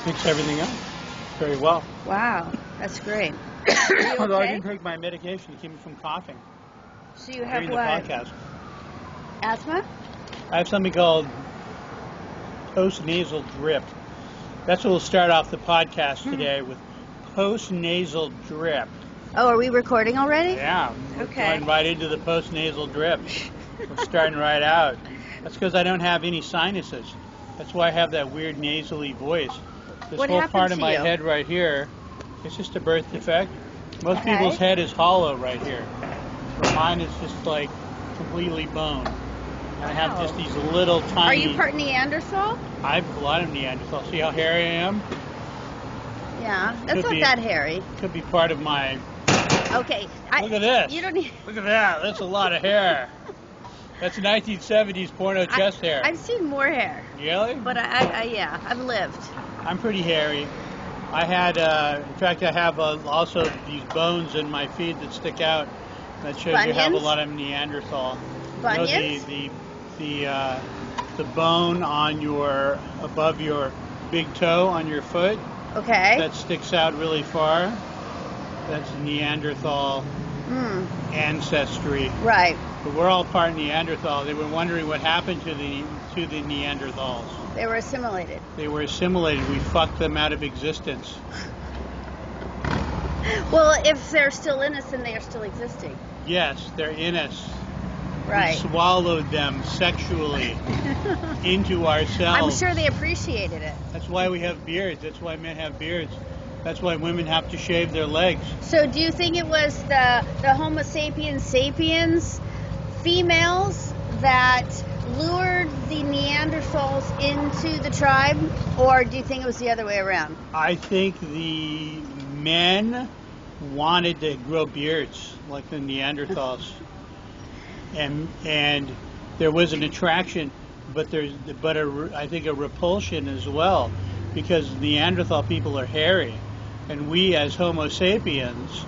picks everything up very well. Wow, that's great. Are you Although I okay? didn't take my medication to keep me from coughing So you have during the what? podcast. Asthma? I have something called post-nasal drip. That's what we'll start off the podcast today with post-nasal drip. Oh, are we recording already? Yeah, we're Okay. going right into the post-nasal drip. We're starting right out. That's because I don't have any sinuses. That's why I have that weird nasally voice. This What whole happened part of to my you? head right here, it's just a birth defect. Most Okay. people's head is hollow right here. But mine is just like completely bone. And I have just these little tiny... Are you part Neanderthal? I have a lot of Neanderthal. See how hairy I am? Yeah, that's Could not be. that hairy. Could be part of my... Okay. Look at this. You don't need... Look at that. That's a lot of hair. That's 1970s porno chest hair. I've seen more hair. Really? But yeah, I've lived. I'm pretty hairy. I had, in fact, I have also these bones in my feet that stick out. That shows you have a Bunions? lot of Neanderthal. Bunions? You know, the bone on your, above your big toe on your foot, Okay. that sticks out really far. That's Neanderthal ancestry. Right. But we're all part Neanderthal. They were wondering what happened to the Neanderthals. They were assimilated. They were assimilated. We fucked them out of existence. Well, if they're still in us, then they are still existing. Yes, they're in us. Right. We swallowed them sexually into ourselves. I'm sure they appreciated it. That's why we have beards. That's why men have beards. That's why women have to shave their legs. So do you think it was the Homo sapiens sapiens females that lured the Neanderthals into the tribe, or do you think it was the other way around? I think the men wanted to grow beards like the Neanderthals. And there was an attraction, but I think a repulsion as well, because Neanderthal people are hairy, and we as Homo sapiens,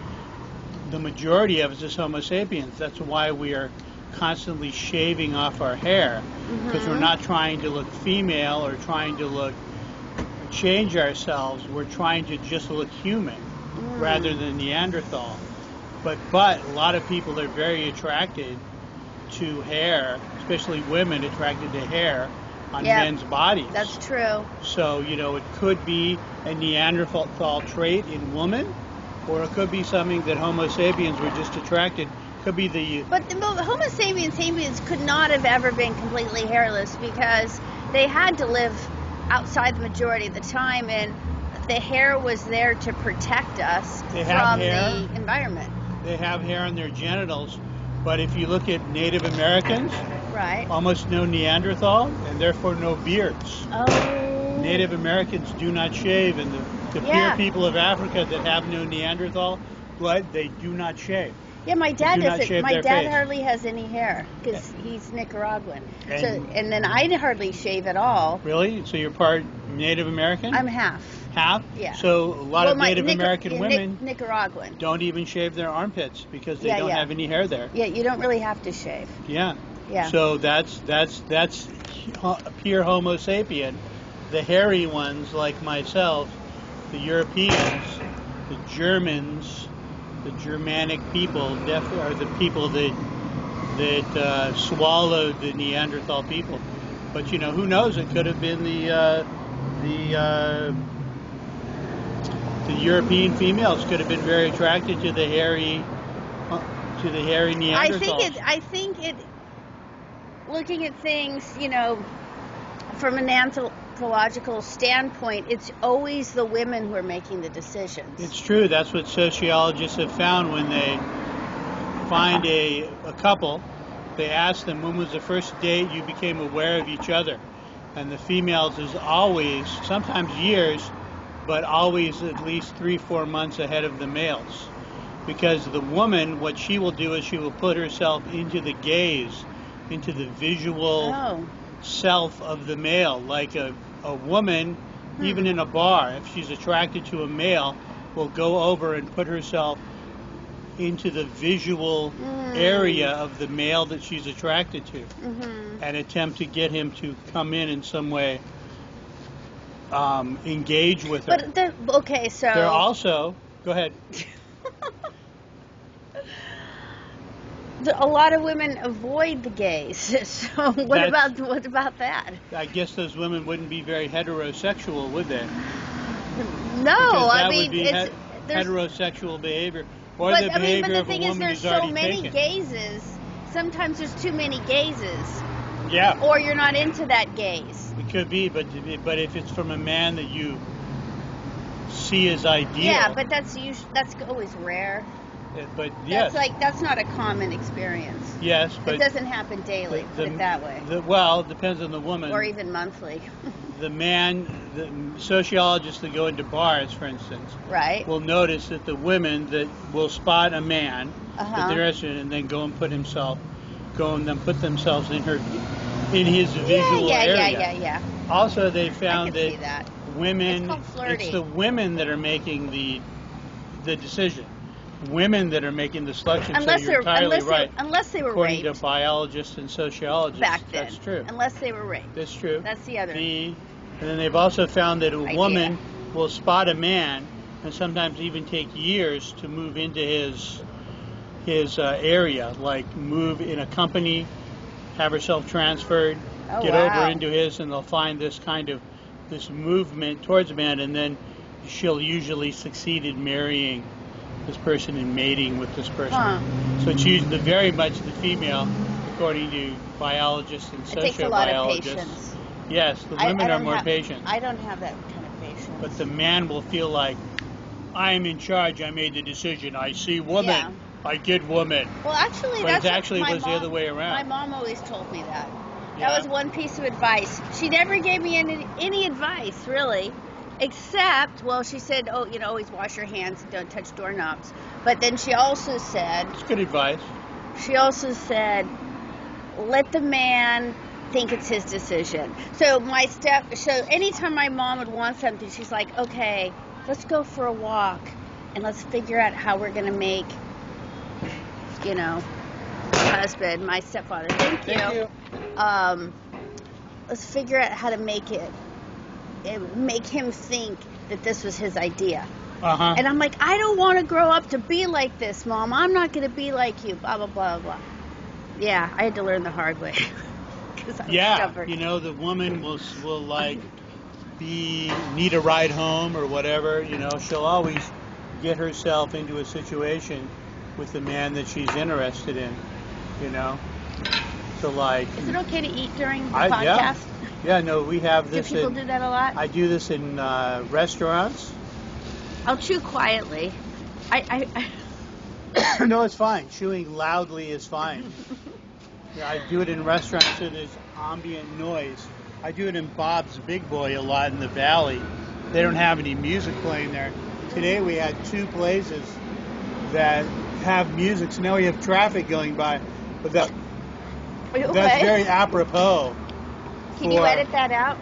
the majority of us as Homo sapiens, that's why we are constantly shaving off our hair, because we're not trying to look female or trying to change ourselves. We're trying to just look human rather than Neanderthal. But a lot of people are very attracted to hair, especially women attracted to hair on men's bodies. That's true. So, you know, it could be a Neanderthal trait in women, or it could be something that Homo sapiens were just attracted. Could be the... But the Homo sapiens could not have ever been completely hairless, because they had to live outside the majority of the time, and the hair was there to protect us from the environment. They have hair on their genitals, but if you look at Native Americans, right, almost no Neanderthal, and therefore no beards. Oh. Native Americans do not shave, and the pure people of Africa that have no Neanderthal blood, they do not shave. Yeah, my dad doesn't. My dad face. hardly has any hair because he's Nicaraguan. And then I hardly shave at all. Really? So you're part Native American? I'm half. Half? Yeah. So a lot of Native American women Nicaraguan don't even shave their armpits because they don't have any hair there. Yeah, you don't really have to shave. Yeah. Yeah. So that's pure Homo sapien. The hairy ones like myself, the Europeans, the Germans, the Germanic people are the people that swallowed the Neanderthal people. But you know, who knows? It could have been the European females could have been very attracted to the hairy Neanderthals. I think it. Looking at things, you know, from an anthropological standpoint, it's always the women who are making the decisions. It's true. That's what sociologists have found when they find a couple. They ask them, when was the first date you became aware of each other? And the females is always, sometimes years, but always at least 3-4 months ahead of the males. Because the woman, what she will do is she will put herself into the gaze, into the visual self of the male. Like a woman, even in a bar, if she's attracted to a male, will go over and put herself into the visual area of the male that she's attracted to and attempt to get him to come in some way engage with her. But okay, so They're also, go ahead. A lot of women avoid the gays. So what about that? I guess those women wouldn't be very heterosexual, would they? No, Because I that mean would be heterosexual behavior, or the behavior of a woman who's already taken. But the thing is, there's so many gazes. Sometimes there's too many gazes. Yeah. Or you're not into that gaze. It could be, but if it's from a man that you see as ideal. Yeah, but that's always rare. But yes. That's not a common experience. Yes, but it doesn't happen daily. Put it that way. Well, it depends on the woman. Or even monthly. The sociologists that go into bars, for instance, right, will notice that the women that will spot a man that they're interested in, and then go and put themselves in his visual area. Yeah. Also, they found that women, it's the women that are making the decision. Women that are making the selection, so you're entirely right. Unless they were according raped. To biologists and sociologists. Back then. That's true. Unless they were raped. That's true. That's the other. And then they've also found that a woman will spot a man and sometimes even take years to move into his area, like move in a company, have herself transferred, get over into his, and they'll find this movement towards a man, and then she'll usually succeed in marrying this person and mating with this person. So it's usually very much the female, according to biologists and sociobiologists. It takes a lot of patience. Yes, the women are more patient. I don't have that kind of patience. But the man will feel like, I am in charge, I made the decision, I see woman, yeah. I get woman. Well, actually, but it was the other way around. My mom always told me that. Yeah. That was one piece of advice. She never gave me any advice, really. Except, well, she said, always wash your hands and don't touch doorknobs. But then she also said... It's good advice. She also said, let the man think it's his decision. So anytime my mom would want something, she's like, okay, let's go for a walk and let's figure out how we're going to make, my husband, my stepfather, thank you. Let's figure out how to make him think that this was his idea. And I'm like, I don't want to grow up to be like this, Mom. I'm not going to be like you, blah, blah, blah, blah. Yeah, I had to learn the hard way. I'm stubborn. The woman will need a ride home or whatever. She'll always get herself into a situation with the man that she's interested in, So, is it okay to eat during the podcast? Yeah, no, we have this. Do people do that a lot? I do this in restaurants. I'll chew quietly. No, it's fine. Chewing loudly is fine. I do it in restaurants so there's ambient noise. I do it in Bob's Big Boy a lot in the Valley. They don't have any music playing there. Today we had 2 places that have music, so now we have traffic going by. But that's very apropos. Can you edit that out?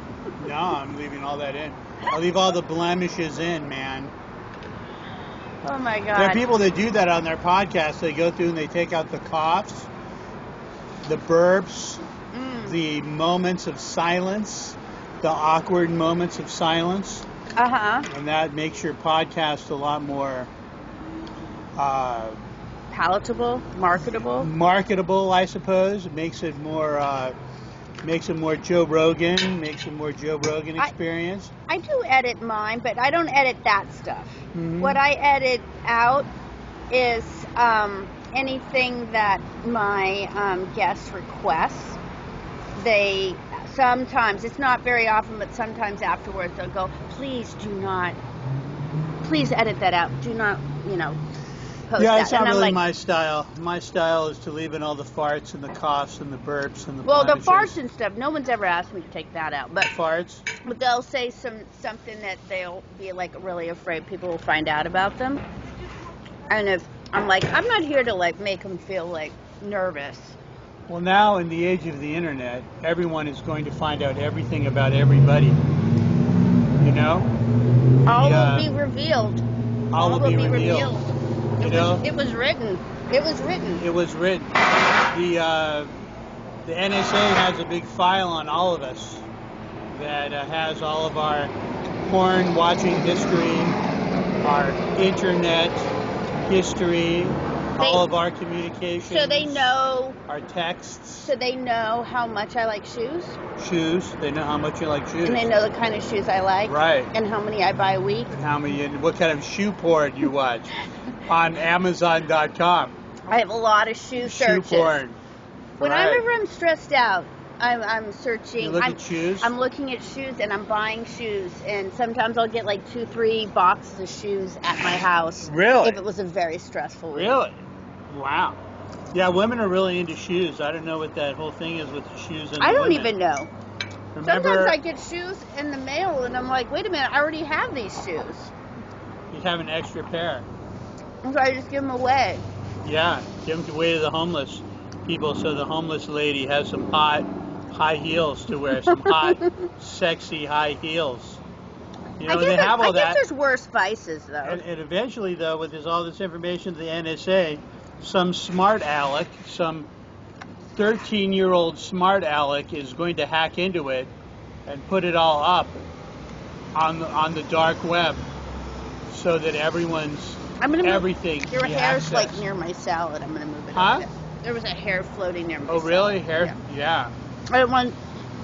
No, I'm leaving all that in. I'll leave all the blemishes in, man. Oh my God. There are people that do that on their podcasts. They go through and they take out the coughs, the burps, the moments of silence, the awkward moments of silence. And that makes your podcast a lot more palatable, marketable. Marketable, I suppose. It makes it more Joe Rogan, makes a more Joe Rogan experience. I do edit mine, but I don't edit that stuff. What I edit out is anything that my guests request. They sometimes, it's not very often, but sometimes afterwards they'll go, please edit that out. Do not, post yeah, that. it's not really my style. My style is to leave in all the farts and the coughs and the burps and the blemishes. The farts and stuff, no one's ever asked me to take that out. But farts? But they'll say something that they'll be really afraid people will find out about them. And if I'm I'm not here to make them feel nervous. Well, now in the age of the internet, everyone is going to find out everything about everybody. All will be revealed. All will be revealed. It was written. It was written. The NSA has a big file on all of us. that has all of our porn watching history, our internet history, all of our communications. So they know. Our texts. So they know how much I like shoes. Shoes. They know how much you like shoes. And they know the kind of shoes I like. Right. And how many I buy a week. And what kind of shoe porn you watch on Amazon.com. I have a lot of shoe searches. Shoe porn. Whenever I'm stressed out, I'm searching. You look at shoes? I'm looking at shoes and I'm buying shoes. And sometimes I'll get like 2-3 boxes of shoes at my house. Really? If it was a very stressful week. Really? Wow. Yeah, women are really into shoes. I don't know what that whole thing is with the shoes and I the don't women. even know. Remember, sometimes I get shoes in the mail and I'm like, wait a minute, I already have these shoes. you have an extra pair. And so I just give them away. Yeah, give them away to the homeless people so the homeless lady has some hot high heels to wear, some hot, sexy high heels. You know, they have all that. I guess there's worse vices, though. And eventually, though, with all this information to the NSA, some smart aleck, some 13-year-old smart aleck is going to hack into it and put it all up on the dark web so that everything Your can be hair's accessed. like near my salad. I'm going to move it Huh? up. There was a hair floating near my Oh, salad. really? Hair? Yeah. I didn't want...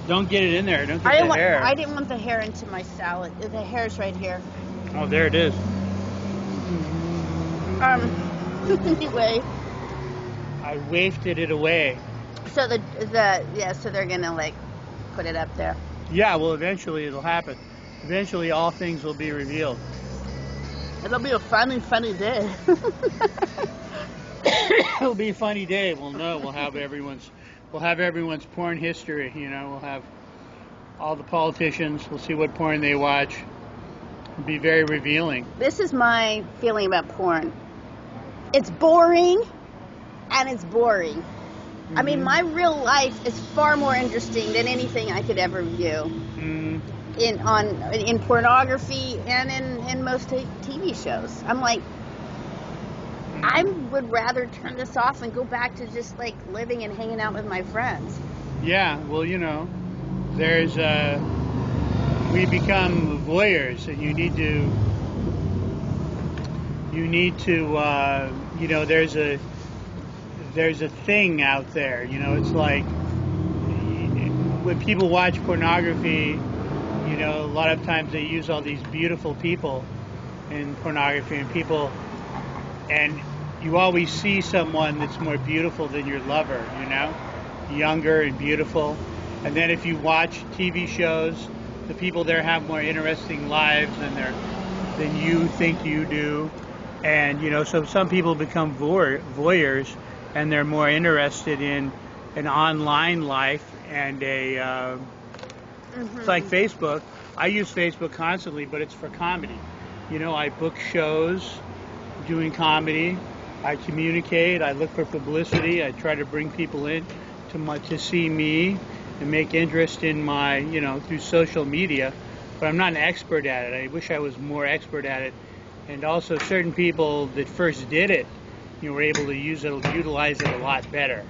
Don't get it in there. Don't get the hair. I didn't want the hair into my salad. The hair's right here. Oh, there it is. Anyway. I wafted it away. So so they're gonna like put it up there. Yeah, well, eventually it'll happen. Eventually, all things will be revealed. It'll be a funny day. It'll be a funny day. We'll know. We'll have everyone's porn history. You know, we'll have all the politicians. We'll see what porn they watch. It'll be very revealing. This is my feeling about porn. It's boring, and it's boring. Mm-hmm. I mean, my real life is far more interesting than anything I could ever view. Mm. In pornography and in most TV shows. I'm like, I would rather turn this off and go back to just like living and hanging out with my friends. Yeah, well, you know, we become voyeurs, and you need to, you know, there's a thing out there. You know, it's like when people watch pornography, you know, a lot of times they use all these beautiful people in pornography, and you always see someone that's more beautiful than your lover, you know, younger and beautiful. And then if you watch TV shows, the people there have more interesting lives than you think you do. And, you know, so some people become voyeurs, and they're more interested in an online life and it's like Facebook. I use Facebook constantly, but it's for comedy. You know, I book shows doing comedy. I communicate. I look for publicity. I try to bring people in to see me and make interest in my, you know, through social media. But I'm not an expert at it. I wish I was more expert at it. And also, certain people that first did it, you know, were able to utilize it a lot better.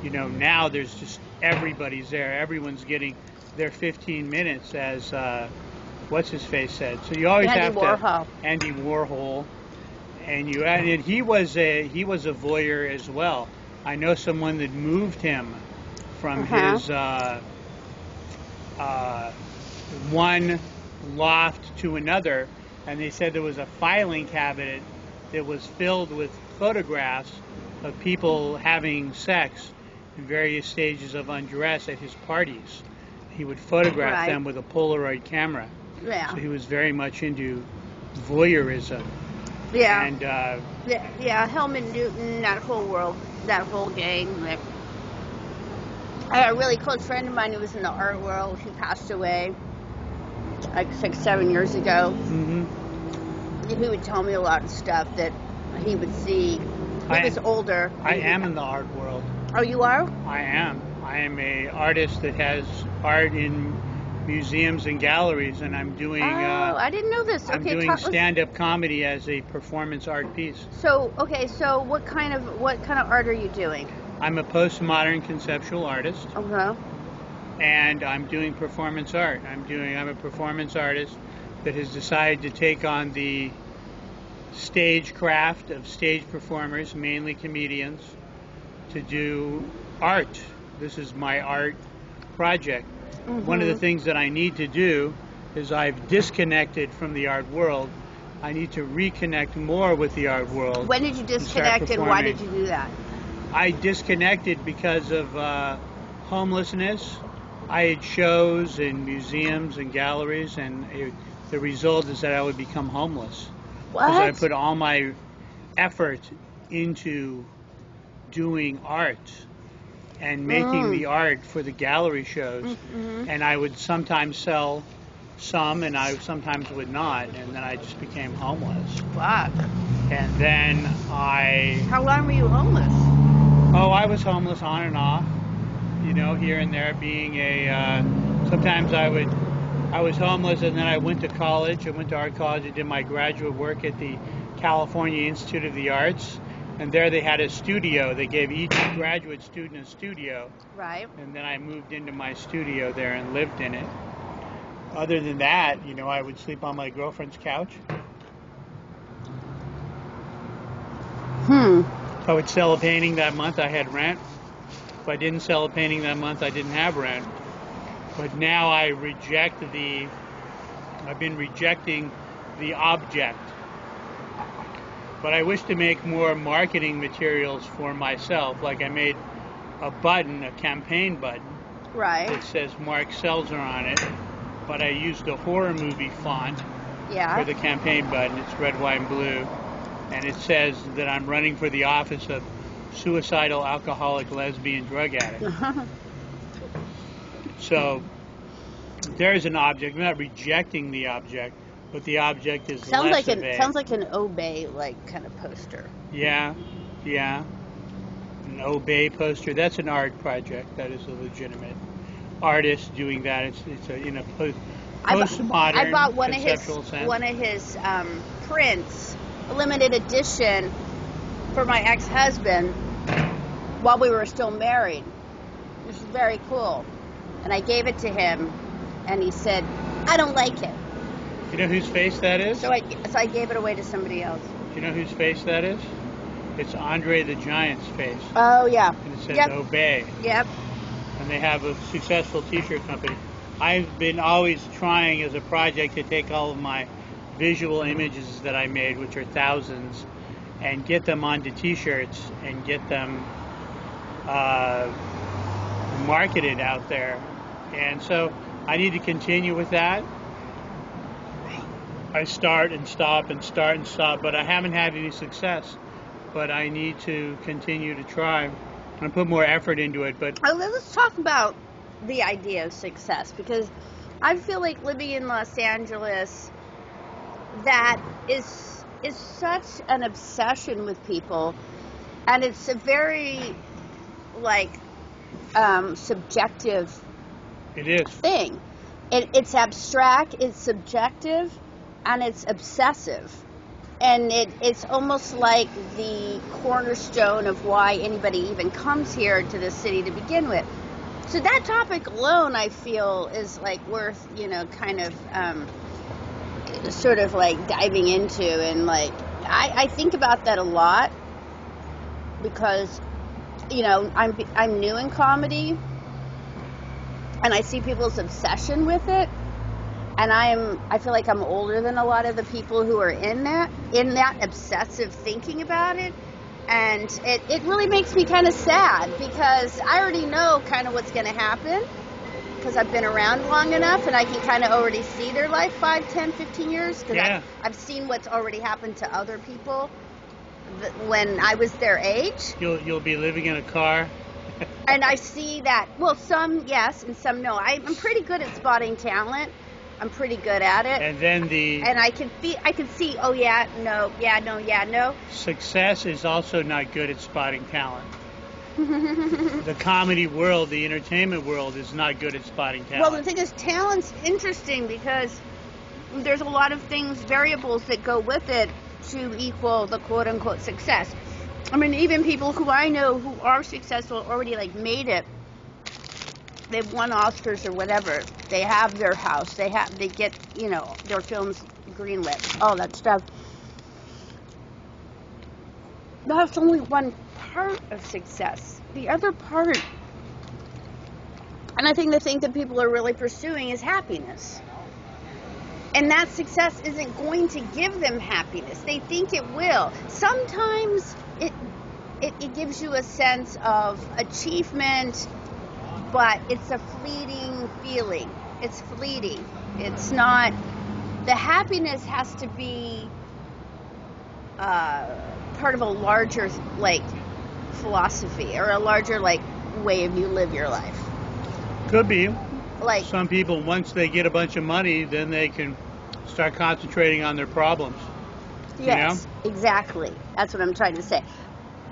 You know, now there's just everybody's there. Everyone's getting their 15 minutes, as what's his face said. So you always have to Andy Warhol, and he was a voyeur as well. I know someone that moved him from his one loft to another, and they said there was a filing cabinet that was filled with photographs of people having sex in various stages of undress at his parties. He would photograph them with a Polaroid camera. Yeah. So he was very much into voyeurism. Yeah. And yeah, Helmut Newton, that whole world, that whole gang. Like, I had a really close friend of mine who was in the art world who passed away like 6-7 years ago. Mm-hmm. He would tell me a lot of stuff that he would see. He was older. I am in the art world. Oh, you are? I am. I am a artist that has art in museums and galleries, and I'm doing. I didn't know this. I'm doing stand-up comedy as a performance art piece. So what kind of art are you doing? I'm a postmodern conceptual artist. Okay. and I'm doing performance art. I'm a performance artist that has decided to take on the stage craft of stage performers, mainly comedians, to do art. This is my art project. One of the things that I need to do is I've disconnected from the art world. I need to reconnect more with the art world. When did you disconnect and why did you do that? I disconnected because of homelessness. I had shows in museums and galleries, and the result is that I would become homeless. What? Because I put all my effort into doing art and making the art for the gallery shows, and I would sometimes sell some, and I sometimes would not, and then I just became homeless. Fuck. And then How long were you homeless? I was homeless on and off, here and there, being sometimes I was homeless, and then I went to college. I went to art college and did my graduate work at the California Institute of the Arts, and there they had a studio. They gave each graduate student a studio. Right. And then I moved into my studio there and lived in it. Other than that, I would sleep on my girlfriend's couch. If I would sell a painting that month, I had rent. If I didn't sell a painting that month, I didn't have rent. But now I've been rejecting the object. But I wish to make more marketing materials for myself. Like I made a button, a campaign button. Right. That says Mark Selzer on it. But I used a horror movie font for the campaign button. It's red, white, and blue. And it says that I'm running for the office of suicidal, alcoholic, lesbian, drug addict. So there's an object. I'm not rejecting the object, but the object is sounds less like of a... Sounds like an Obey kind of poster. Yeah. An Obey poster. That's an art project. That is a legitimate artist doing that. It's a postmodern I bought conceptual sense. One of his prints, a limited edition, for my ex-husband while we were still married. This is very cool. And I gave it to him, and he said, "I don't like it." You know whose face that is? So I gave it away to somebody else. Do you know whose face that is? It's Andre the Giant's face. Oh, yeah. And it says Obey. Yep. And they have a successful t-shirt company. I've been always trying as a project to take all of my visual images that I made, which are thousands, and get them onto t-shirts and get them marketed out there. And so I need to continue with that. I start and stop and start and stop, but I haven't had any success. But I need to continue to try and put more effort into it. But let's talk about the idea of success, because I feel like living in Los Angeles, that is such an obsession with people, and it's a very subjective thing. It's abstract, it's subjective, and it's obsessive. And it's almost like the cornerstone of why anybody even comes here to this city to begin with. So that topic alone, I feel, is worth, kind of sort of diving into. And I think about that a lot because, I'm new in comedy, and I see people's obsession with it. And I feel like I'm older than a lot of the people who are in that obsessive thinking about it. And it really makes me kind of sad, because I already know kind of what's going to happen, because I've been around long enough, and I can kind of already see their life 5, 10, 15 years, because I've seen what's already happened to other people when I was their age. You'll be living in a car. And I see that, well, some yes and some no. I'm pretty good at spotting talent. I'm pretty good at it. And then I can see, oh yeah, no, yeah, no, yeah, no. Success is also not good at spotting talent. The comedy world, the entertainment world is not good at spotting talent. Well, the thing is, talent's interesting because there's a lot of variables that go with it to equal the quote-unquote success. I mean, even people who I know who are successful already made it. they've won Oscars or whatever. They have their house. They get, you know, their films greenlit, all that stuff. That's only one part of success. The other part, and I think the thing that people are really pursuing is happiness. And that success isn't going to give them happiness. They think it will. Sometimes it gives you a sense of achievement, but it's a fleeting feeling. It's fleeting. It's not, the happiness has to be part of a larger, like, philosophy, or a larger, like, way of you live your life. Could be. Like, some people, once they get a bunch of money, then they can start concentrating on their problems. yes, You know? exactly. That's what I'm trying to say.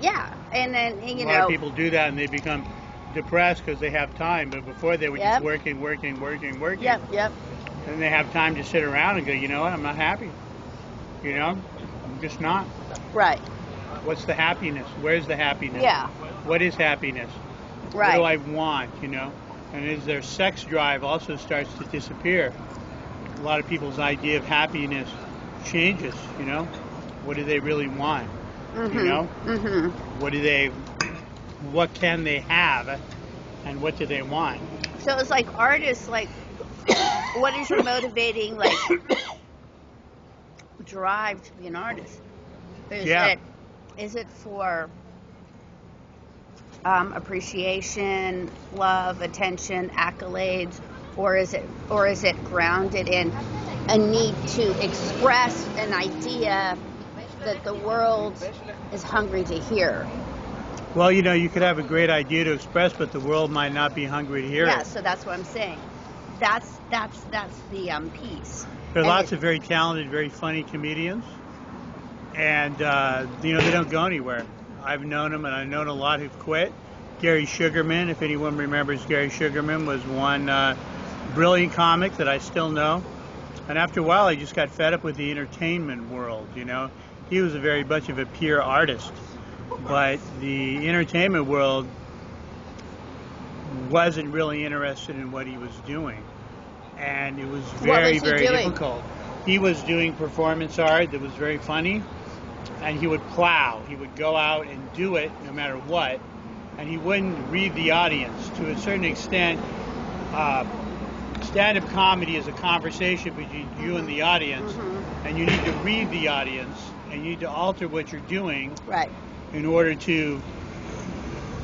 Yeah, and then, you know, a lot of people do that, and they become depressed because they have time, but before they were Yep. just working. Yep. And they have time to sit around and go, you know what, I'm not happy. You know, I'm just not. Right. What's the happiness? Where's the happiness? Yeah. What is happiness? Right. What do I want, you know? And as their sex drive also starts to disappear, a lot of people's idea of happiness changes, you know? What do they really want? Mm-hmm. You know? Mm-hmm. What can they have, and what do they want? So it's like artists, like, what is your motivating, like, drive to be an artist? Is it for appreciation, love, attention, accolades, or is it grounded in a need to express an idea that the world is hungry to hear? Well, you know, you could have a great idea to express, but the world might not be hungry to hear Yeah, it. so that's what I'm saying. That's the piece. There are And lots of very talented, very funny comedians, and you know, they don't go anywhere. I've known them, and I've known a lot who've quit. Gary Sugarman, if anyone remembers, Gary Sugarman was one brilliant comic that I still know. And after a while, I just got fed up with the entertainment world. You know, he was a very much of a pure artist, but the entertainment world wasn't really interested in what he was doing, and it was very, very difficult. He was doing performance art that was very funny, and he would plow. He would go out and do it no matter what, and he wouldn't read the audience. To a certain extent, stand-up comedy is a conversation between you and the audience, and you need to read the audience, and you need to alter what you're doing, right, in order to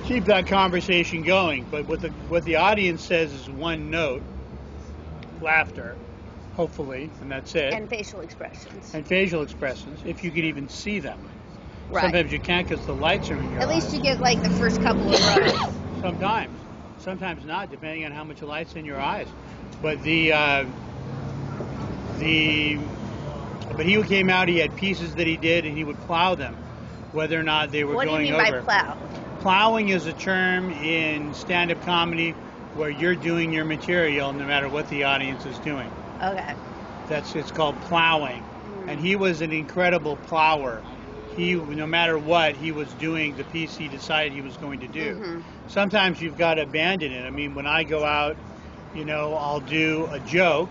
keep that conversation going. But what the audience says is one note, laughter, hopefully, and that's it. and facial expressions. And facial expressions, if you could even see them. Right. Sometimes you can't because the lights are in your eyes. At least you get, like, the first couple of rows. Sometimes not, depending on how much light's in your eyes. But but he came out. He had pieces that he did, and he would plow them, whether or not they were What going over. What do you mean by plow? Plowing is a term in stand-up comedy where you're doing your material no matter what the audience is doing. Okay. It's called plowing. And he was an incredible plower. No matter what, he was doing the piece he decided he was going to do. Sometimes you've got to abandon it. I mean, when I go out, you know, I'll do a joke,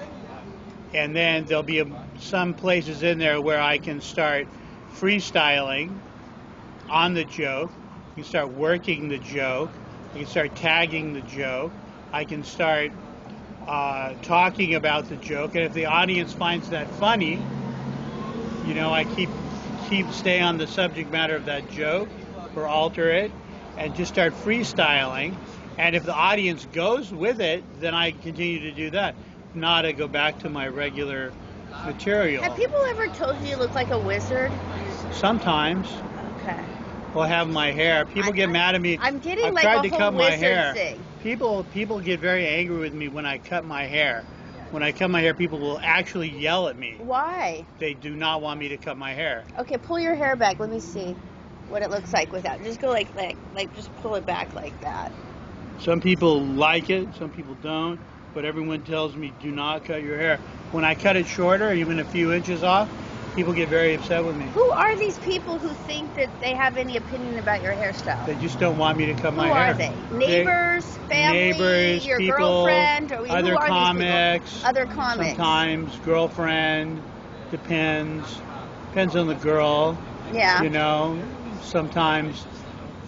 and then there'll be some places in there where I can start freestyling on the joke. I can start working the joke. I can start tagging the joke. I can start talking about the joke. And if the audience finds that funny, you know, I stay on the subject matter of that joke or alter it and just start freestyling. And if the audience goes with it, then I continue to do that. If not, I go back to my regular material. Have people ever told you look like a wizard? Sometimes. Okay. Well, I have my hair. People get mad at me. I'm getting I've like tried a to whole cut my wizard hair. thing. People get very angry with me when I cut my hair. When I cut my hair, people will actually yell at me. Why? They do not want me to cut my hair. Okay, pull your hair back. Let me see what it looks like without. Just go like just pull it back like that. Some people like it, some people don't, but everyone tells me do not cut your hair. When I cut it shorter, even a few inches off, People get very upset with me. Who are these people who think that they have any opinion about your hairstyle? They just don't want me to cut my Who hair. are they? Neighbors, family, Neighbors, your people, girlfriend, or other who are comics. these people? Other comics. Sometimes girlfriend. Depends on the girl. Yeah. You know. Sometimes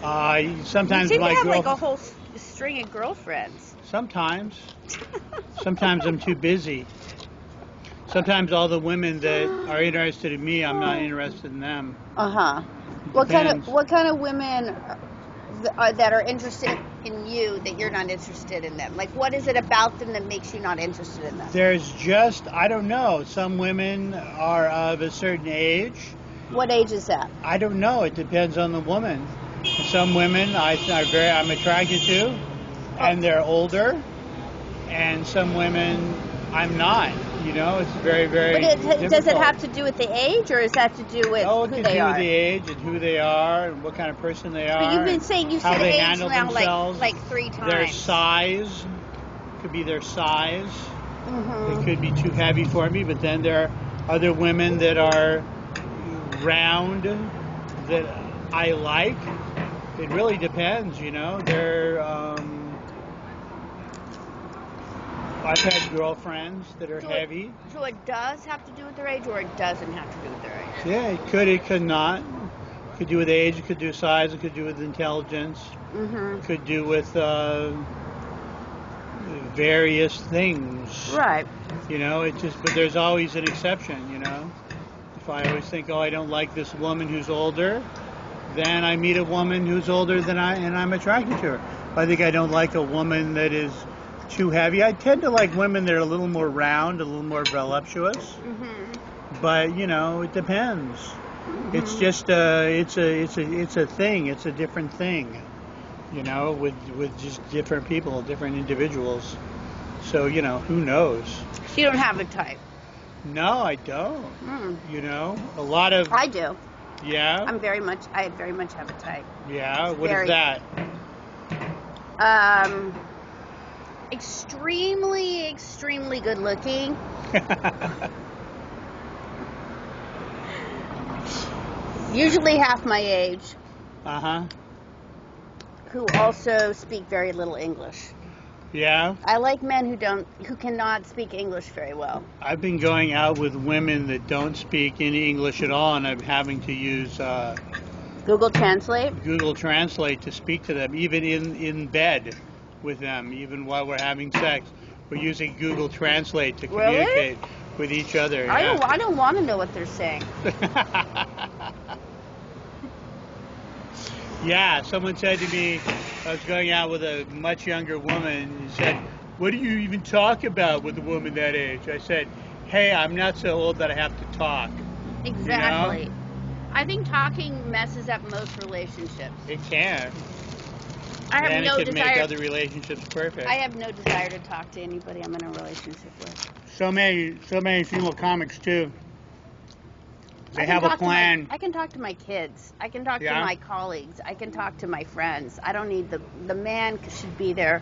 You seem to my have girl. like a whole string of girlfriends. Sometimes I'm too busy. Sometimes all the women that are interested in me, I'm not interested in them. What kind of women that are interested in you that you're not interested in them? Like, what is it about them that makes you not interested in them? There's just, I don't know. Some women are of a certain age. What age is that? I don't know. It depends on the woman. Some women I'm attracted to, and they're older, and some women I'm not. You know, it's very, very. But does it have to do with the age, or is that to do with who they are? It could do with the age and who they are and what kind of person they are. But you've been saying how said they age handle now themselves. like 3 times. Their size could be their size. Mm-hmm. They could be too heavy for me, but then there are other women that are round that I like. It really depends, you know. I've had girlfriends that are heavy. So it does have to do with their age, or it doesn't have to do with their age? Yeah, it could not. It could do with age, it could do with size, it could do with intelligence. Mm-hmm. It could do with various things. Right. You know, but there's always an exception, you know. If I always think, oh, I don't like this woman who's older, then I meet a woman who's older than and I'm attracted to her. If I think I don't like a woman that is too heavy, I tend to like women that are a little more round, a little more voluptuous. Mm-hmm. But you know, it depends. Mm-hmm. It's just it's a thing. It's a different thing. You know, with just different people, different individuals. So you know, who knows? You don't have a type. No, I don't. Mm. You know, a lot of. I do. Yeah. I very much have a type. Yeah. What is that? Extremely, extremely good looking. Usually half my age. Uh-huh. Who also speak very little English. Yeah. I like men who cannot speak English very well. I've been going out with women that don't speak any English at all, and I'm having to use Google Translate. Google Translate to speak to them, even in bed with them, even while we're having sex. We're using Google Translate to communicate with each other. Yeah. I don't want to know what they're saying. Yeah, someone said to me, I was going out with a much younger woman, and said, what do you even talk about with a woman that age? I said, hey, I'm not so old that I have to talk. Exactly. You know? I think talking messes up most relationships. It can. I have no it can desire. make other relationships perfect. I have no desire to talk to anybody I'm in a relationship with. So many female comics too. They have a plan. I can talk to my kids. I can talk to my colleagues. I can talk to my friends. I don't need the man should be there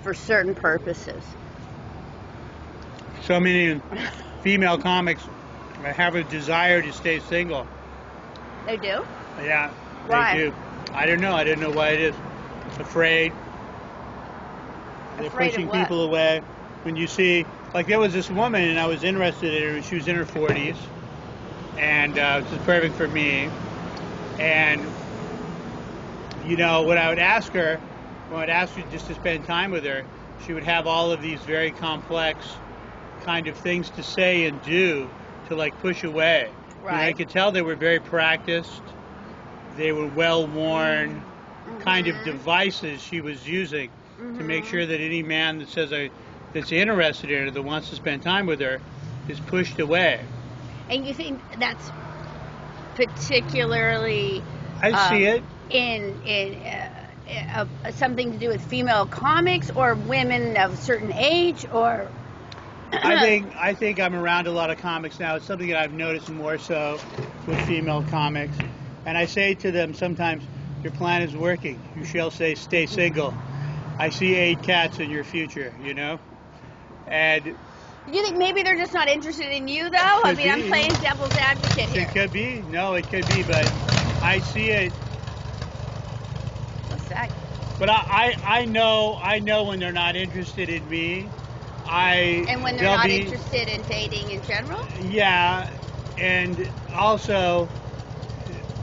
for certain purposes. So many female comics have a desire to stay single. They do? Yeah, Why? they do. I don't know. I don't know why it is. Afraid. They're pushing people away. When you see, like there was this woman and I was interested in her, she was in her 40s. And it was perfect for me. And, you know, when I would ask her just to spend time with her, she would have all of these very complex kind of things to say and do to, like, push away. Right. You know, I could tell they were very practiced. They were well-worn kind of devices she was using to make sure that any man that says that's interested in her, that wants to spend time with her, is pushed away. And you think that's particularly I see it in something to do with female comics or women of a certain age, or I think I'm around a lot of comics now. It's something that I've noticed more so with female comics, and I say to them sometimes, your plan is working. You shall stay single. I see 8 cats in your future, you know, and You think maybe they're just not interested in you, though? I mean, I'm playing devil's advocate here. It could be. No, it could be, but I see it. What's that? But I know when they're not interested in me. And when they're not interested in dating in general? Yeah, and also,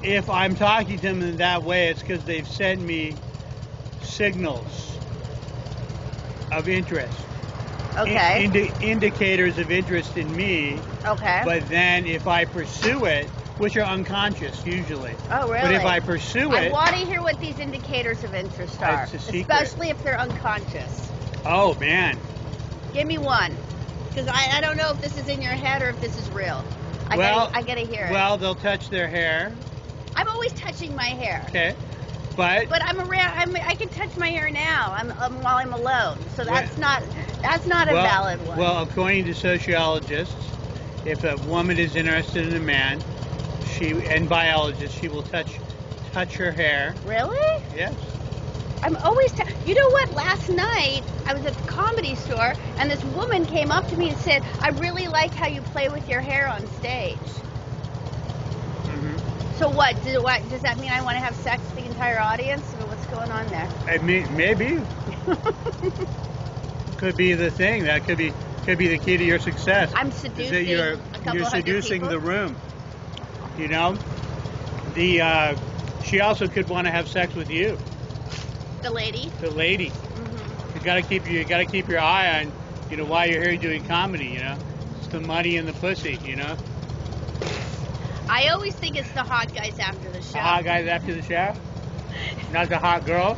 if I'm talking to them in that way, it's because they've sent me signals of interest. Okay. Indicators of interest in me. Okay. But then if I pursue it, which are unconscious usually. Oh, really? But if I pursue it... I want to hear what these indicators of interest are. It's a secret. Especially if they're unconscious. Oh, man. Give me one. Because I don't know if this is in your head or if this is real. I gotta hear it. Well, they'll touch their hair. I'm always touching my hair. Okay. But I can touch my hair now. While I'm alone. So that's not a valid one. Well, according to sociologists, if a woman is interested in a man, and biologists, she will touch her hair. Really? Yes. I'm always you know what? Last night I was at the Comedy Store and this woman came up to me and said, "I really like how you play with your hair on stage." Mm-hmm. So what? Does that mean I want to have sex with the entire audience? Or what's going on there? Maybe. Could be the thing. That could be the key to your success. I'm seducing. You're seducing the room. You know, she also could want to have sex with you. The lady. The lady. Mm-hmm. You gotta keep your eye on, why you're here doing comedy. It's the money and the pussy. I always think it's the hot guys after the show. The hot guys after the show. Not the hot girl.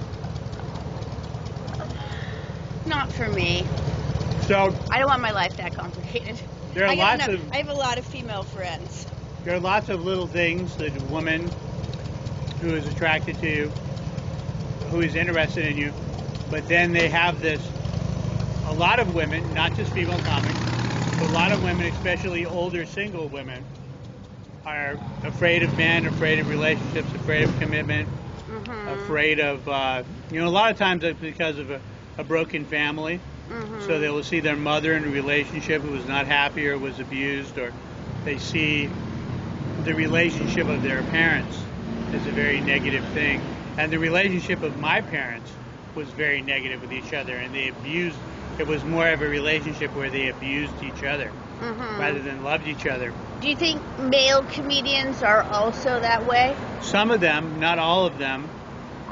Not for me. So I don't want my life that complicated. I have a lot of female friends. There are lots of little things that a woman who is attracted to you, who is interested in you, but then they have this. A lot of women, not just female comics, but a lot of women, especially older single women, are afraid of men, afraid of relationships, afraid of commitment, afraid of, a lot of times it's because of a broken family. So they will see their mother in a relationship who was not happy or was abused, or they see the relationship of their parents as a very negative thing. And the relationship of my parents was very negative with each other, and they abused. It was more of a relationship where they abused each other rather than loved each other. Do you think male comedians are also that way? Some of them, not all of them,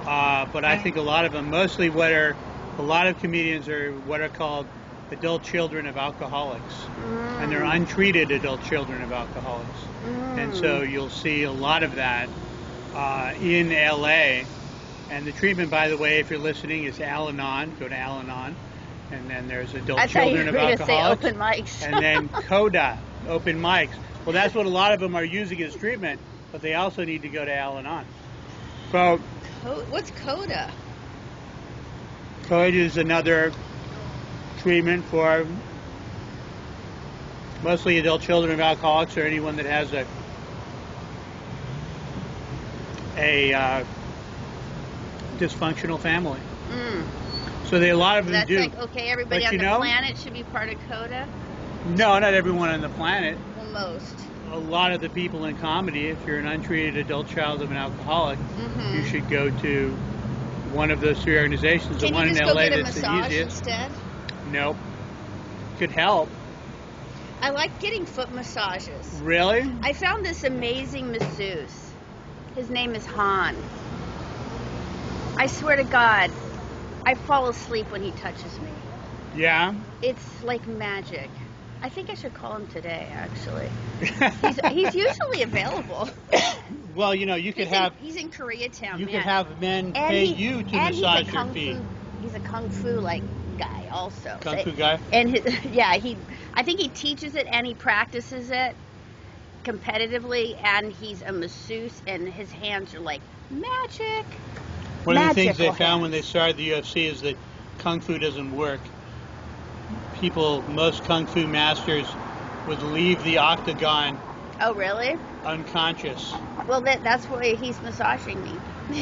but I think a lot of them. Mostly a lot of comedians are what are called adult children of alcoholics, and they're untreated adult children of alcoholics. And so you'll see a lot of that in LA. And the treatment, by the way, if you're listening, is Al-Anon. Go to Al-Anon. And then there's adult children of alcoholics. I thought you were going to say open mics. And then CODA, open mics. Well, that's what a lot of them are using as treatment, but they also need to go to Al-Anon. So, what's CODA? CODA is another treatment for mostly adult children of alcoholics, or anyone that has a dysfunctional family. So a lot of them that's do. Like, okay, everybody on the planet should be part of CODA? No, not everyone on the planet. Well, most. A lot of the people in comedy, if you're an untreated adult child of an alcoholic, you should go to one of those three organizations. Can the one you just in go LA get a that's massage the easiest. instead? Nope. Could help. I like getting foot massages. Really? I found this amazing masseuse. His name is Han. I swear to God, I fall asleep when he touches me. Yeah? It's like magic. I think I should call him today, actually. He's usually available. Well, you could he's in Koreatown. You could have men pay you to massage your feet. He's a kung fu guy also. Kung fu guy? And I think he teaches it and he practices it competitively, and he's a masseuse, and his hands are like magic. One of the things they found when they started the UFC is that kung fu doesn't work. Most kung fu masters would leave the octagon. Oh, really? Unconscious. Well, that's why he's massaging me.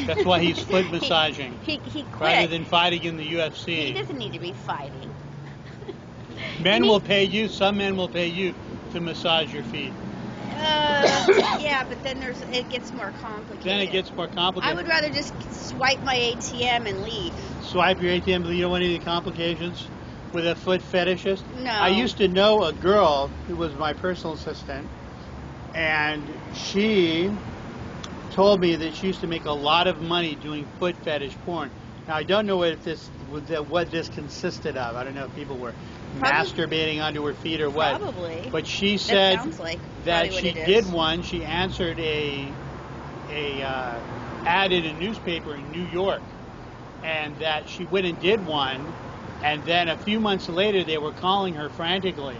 That's why he's foot massaging. He quit. Rather than fighting in the UFC. He doesn't need to be fighting. Men will pay you. Some men will pay you to massage your feet. Yeah, but then it gets more complicated. Then it gets more complicated. I would rather just swipe my ATM and leave. Swipe your ATM, but you don't want any complications with a foot fetishist? No. I used to know a girl who was my personal assistant, and she told me that she used to make a lot of money doing foot fetish porn. Now, I don't know what this consisted of. I don't know if people were masturbating onto her feet or what. Probably. But she said that she did one. She answered a ad in a newspaper in New York, and that she went and did one, and then a few months later they were calling her frantically,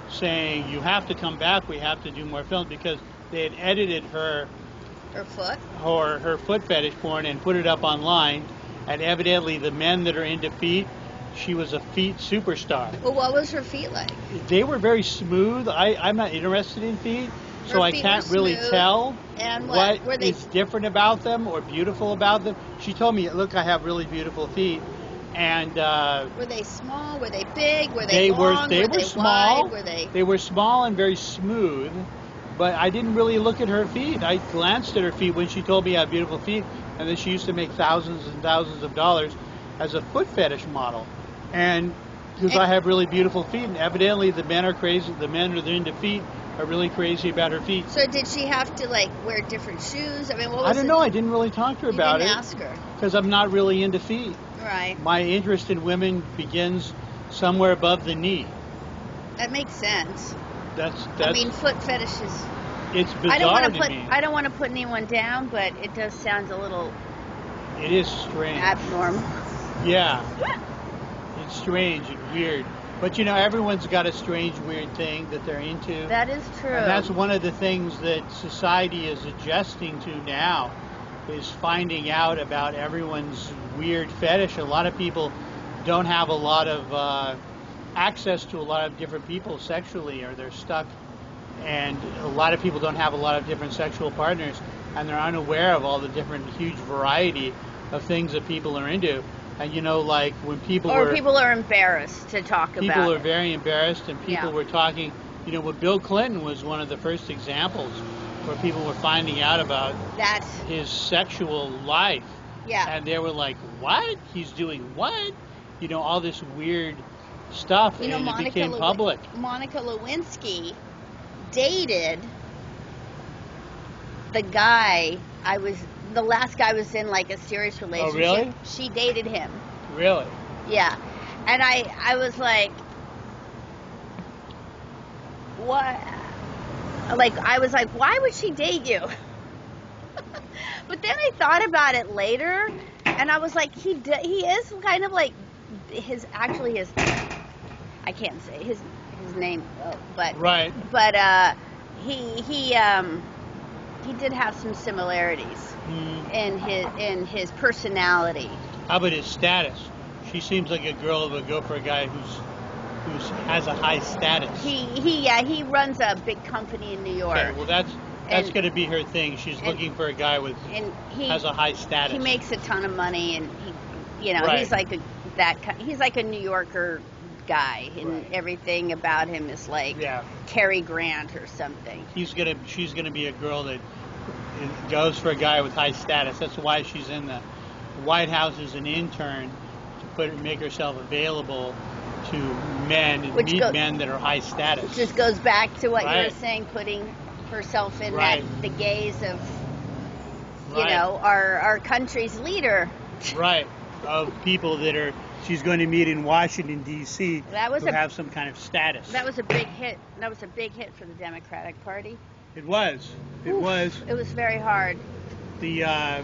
saying, "You have to come back. We have to do more films," because they had edited her foot fetish porn and put it up online. And evidently the men that are into feet, she was a feet superstar. Well, what was her feet like? They were very smooth. I'm not interested in feet, so I can't really tell what is different about them or beautiful about them. She told me, "Look, I have really beautiful feet." And were they small? Were they big? Were they long? They were small. Wide? Were they? They were small and very smooth. But I didn't really look at her feet. I glanced at her feet when she told me I have beautiful feet, and then she used to make thousands and thousands of dollars as a foot fetish model. And because I have really beautiful feet, and evidently the men are crazy. The men that are into feet are really crazy about her feet. So did she have to wear different shoes? I mean, what was I don't know. I didn't really talk to her about it. You didn't ask her because I'm not really into feet. Right. My interest in women begins somewhere above the knee. That makes sense. That's I mean, foot fetishes. It's bizarre to me. I don't want to put anyone down, but it does sound a little. It is strange. Abnormal. Yeah. It's strange and weird. But everyone's got a strange, weird thing that they're into. That is true. And that's one of the things that society is adjusting to now, is finding out about everyone's weird fetish. A lot of people don't have a lot of access to a lot of different people sexually, or they're stuck, and a lot of people don't have a lot of different sexual partners, and they're unaware of all the different huge variety of things that people are into. And when people are embarrassed to talk about people are it. very embarrassed, and people were talking, when Bill Clinton was one of the first examples where people were finding out about his sexual life. Yeah. And they were like, "What? He's doing what?" All this weird stuff, and it became public. Monica Lewinsky dated the guy the last guy was in a serious relationship. Oh, really? She dated him. Really? Yeah. And I was like, what? I was like, why would she date you? But then I thought about it later, and I was like, he is kind of his I can't say his name, but right. But he did have some similarities in his personality. How about his status? She seems like a girl that would go for a guy who has a high status. He runs a big company in New York. Okay, well that's going to be her thing. She's looking for a guy has a high status. He makes a ton of money, and right. he's like a New Yorker guy, and everything about him is like Cary Grant or something. She's gonna be a girl that goes for a guy with high status. That's why she's in the White House as an intern, to make herself available to men and meet men that are high status. Which just goes back to what you were saying, putting herself in the gaze of our country's leader. Right. Of people that she's going to meet in Washington, D.C. who have some kind of status. That was a big hit. That was a big hit for the Democratic Party. It was. It was. It was very hard. And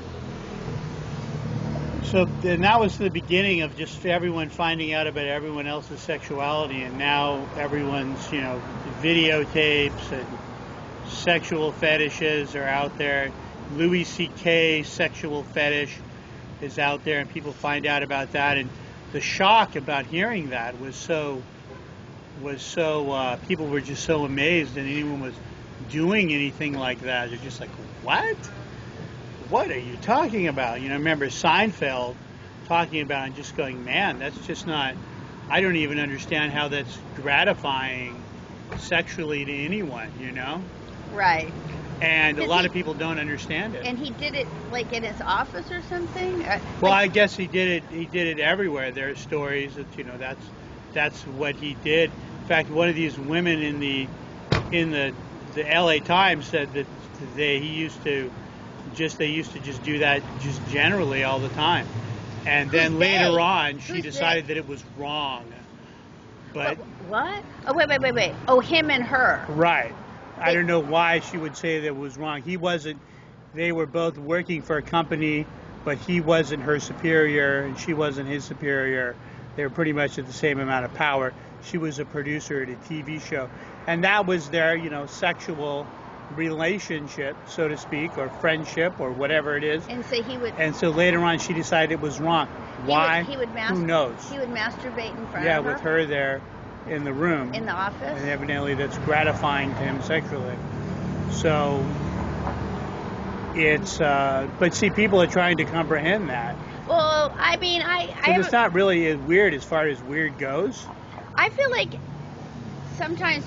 that was the beginning of just everyone finding out about everyone else's sexuality, and now everyone's, videotapes and sexual fetishes are out there. Louis C.K. sexual fetish is out there, and people find out about that, and the shock about hearing that was so people were just so amazed that anyone was doing anything like that. They're just like, what are you talking about? I remember Seinfeld talking about it and just going, man, that's just not I don't even understand how that's gratifying sexually to anyone, you know? Right. And a lot of people don't understand it. And he did it like in his office or something? Well, I guess he did it everywhere. There are stories that, you know, that's what he did. In fact, one of these women in the LA Times said that they used to just do that just generally all the time. And then later on, she decided that it was wrong. But what? Oh, wait. Oh, him and her. Right. I don't know why she would say that it was wrong. He wasn't. They were both working for a company, but he wasn't her superior and she wasn't his superior. They were pretty much at the same amount of power. She was a producer at a TV show, and that was their, you know, sexual relationship, so to speak, or friendship, or whatever it is. And so he would. And so later on, she decided it was wrong. Why? Who knows? He would masturbate in front of her. Yeah, with her there in the room. In the office. And evidently, that's gratifying to him sexually. So it's. But see, people are trying to comprehend that. Well, I mean, it's not really as weird as far as weird goes. I feel like sometimes.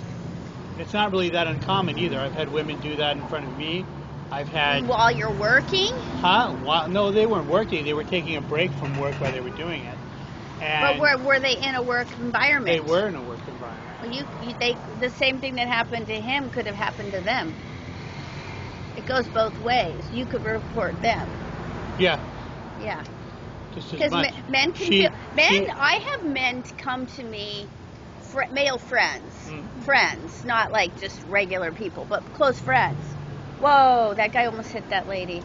It's not really that uncommon either. I've had women do that in front of me. I've had... While you're working? Huh? No, they weren't working. They were taking a break from work while they were doing it. And but were they in a work environment? They were in a work environment. Well, the same thing that happened to him could have happened to them. It goes both ways. You could report them. Yeah. Yeah. Just as much. Men can I have men come to me, male friends. Friends, not like just regular people, but close friends. Whoa, that guy almost hit that lady.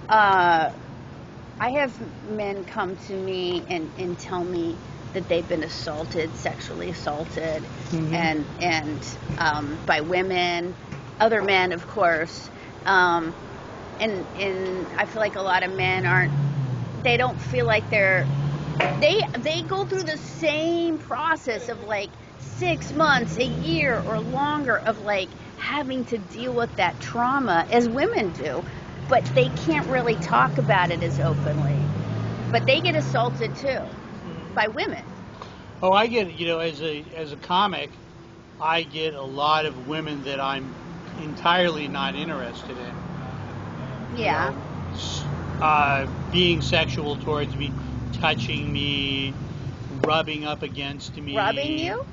I have men come to me and tell me that they've been sexually assaulted, and by women, other men, of course. And I feel like a lot of men they don't feel like they go through the same process of like 6 months, a year, or longer of like having to deal with that trauma as women do, but they can't really talk about it as openly. But they get assaulted too by women. Oh, I get, you know, as a comic, I get a lot of women that I'm entirely not interested in. Yeah. You know, being sexual towards me, touching me, rubbing up against me. Rubbing you?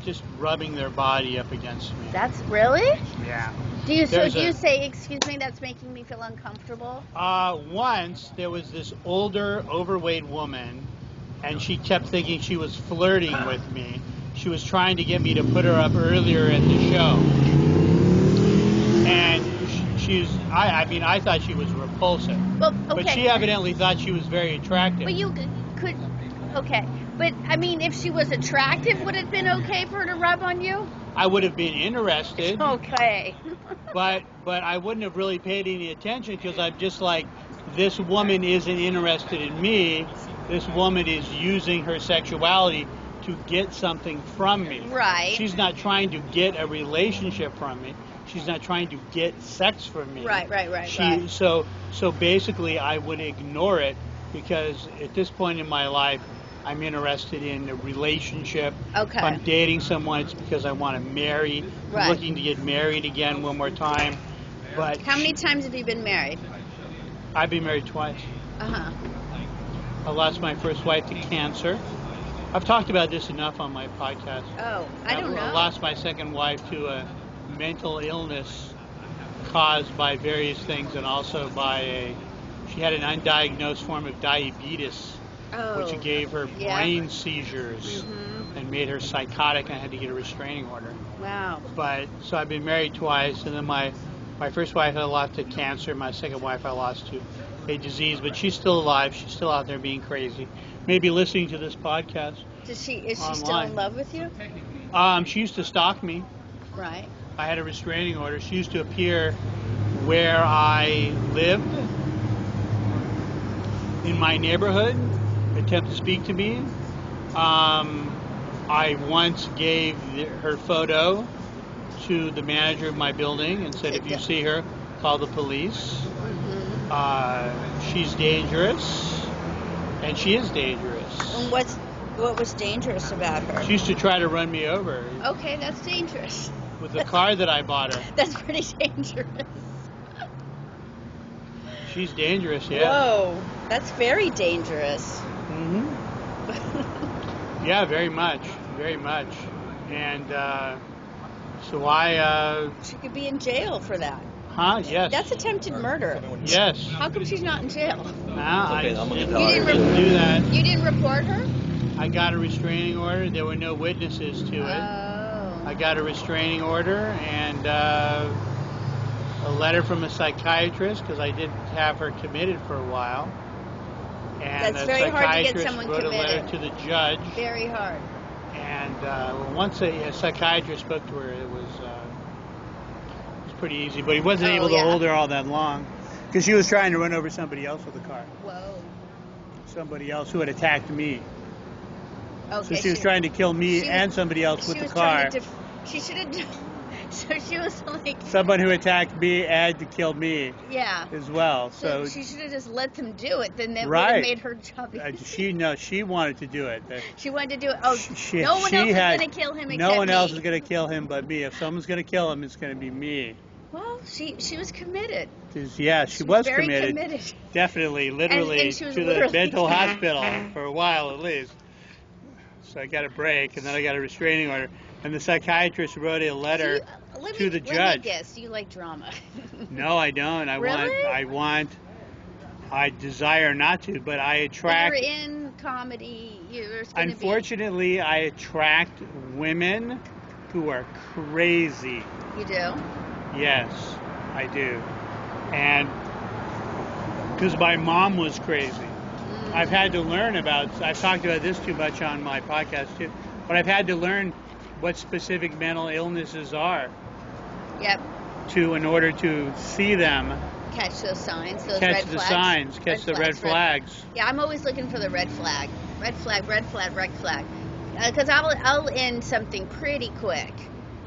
Just rubbing their body up against me. That's really? Yeah. Do you say, excuse me, that's making me feel uncomfortable? Once there was this older, overweight woman, and she kept thinking she was flirting with me. She was trying to get me to put her up earlier in the show. And I thought she was repulsive. Well, okay. But she evidently thought she was very attractive. But you could, okay. But, I mean, if she was attractive, would it have been okay for her to rub on you? I would have been interested. Okay. but I wouldn't have really paid any attention because I'm just like, this woman isn't interested in me. This woman is using her sexuality to get something from me. Right. She's not trying to get a relationship from me. She's not trying to get sex from me. Right. So basically, I would ignore it because at this point in my life, I'm interested in a relationship. Okay. If I'm dating someone, it's because I want to marry. Right. I'm looking to get married again one more time. But how many times have you been married? I've been married twice. Uh-huh. I lost my first wife to cancer. I've talked about this enough on my podcast. Oh, I don't know. I lost my second wife to a mental illness caused by various things and also she had an undiagnosed form of diabetes. Which gave her brain seizures and made her psychotic, and I had to get a restraining order. Wow. So I've been married twice, and then my first wife I lost to cancer, my second wife I lost to a disease, but she's still alive. She's still out there being crazy. Maybe listening to this podcast. Is she still in love with you? She used to stalk me. Right. I had a restraining order. She used to appear where I lived in my neighborhood, attempt to speak to me. I once gave her photo to the manager of my building and said, if you see her, call the police. She's dangerous, and she is dangerous. And What was dangerous about her? She used to try to run me over Okay, that's dangerous. with the car that I bought her. That's pretty dangerous. She's dangerous, yeah. Whoa, that's very dangerous. Mm-hmm. Yeah, very much. Very much. And so I... She could be in jail for that. Huh? Yes. That's attempted murder. Yes. How come she's not in jail? I Okay, I'm gonna didn't do that. You didn't report her? I got a restraining order. There were no witnesses to it. Oh. I got a restraining order and a letter from a psychiatrist because I did have her committed for a while. And That's the very hard to get psychiatrist someone wrote committed. a letter to the judge. Very hard. And once a psychiatrist spoke to her, it was pretty easy. But he wasn't able to hold her all that long because she was trying to run over somebody else with a car. Whoa. Somebody else who had attacked me. Okay, So she was trying to kill me and somebody else with the car. She should have. So she was like. Someone who attacked me had to kill me. Yeah. As well. So she should have just let them do it. Then that would right. have made her job easy. She wanted to do it. She wanted to do it. Oh, no one else is going to kill him except No one else me. is going to kill him but me. If someone's going to kill him, it's going to be me. Well, she was committed. Yeah, she was very committed. Definitely, literally, and she was to literally the mental hospital for a while at least. So I got a break, and then I got a restraining order. And the psychiatrist wrote a letter to the judge. Let me guess, do you like drama? No, I don't. I desire not to, but I attract. You're in comedy. Unfortunately, I attract women who are crazy. You do? Yes, I do. And because my mom was crazy. I've had to learn I've talked about this too much on my podcast too, but I've had to learn what specific mental illnesses are. Yep. In order to see them. Catch those signs, those catch red the flags. signs, catch the red flags. Yeah, I'm always looking for the red flag. Red flag, red flag, red flag. Because I'll end something pretty quick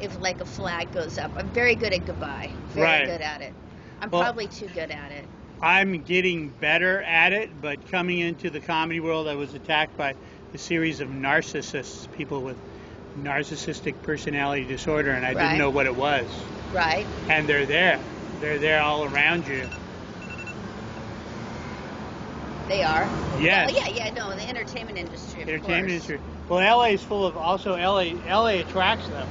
if like a flag goes up. I'm very good at goodbye. Very good at it. I'm probably too good at it. I'm getting better at it, but coming into the comedy world, I was attacked by a series of narcissists, people with narcissistic personality disorder, and I didn't know what it was. Right. And they're there. They're there all around you. They are? Yes. Well, yeah, no, the entertainment industry, industry. Well, LA is full of, LA attracts them.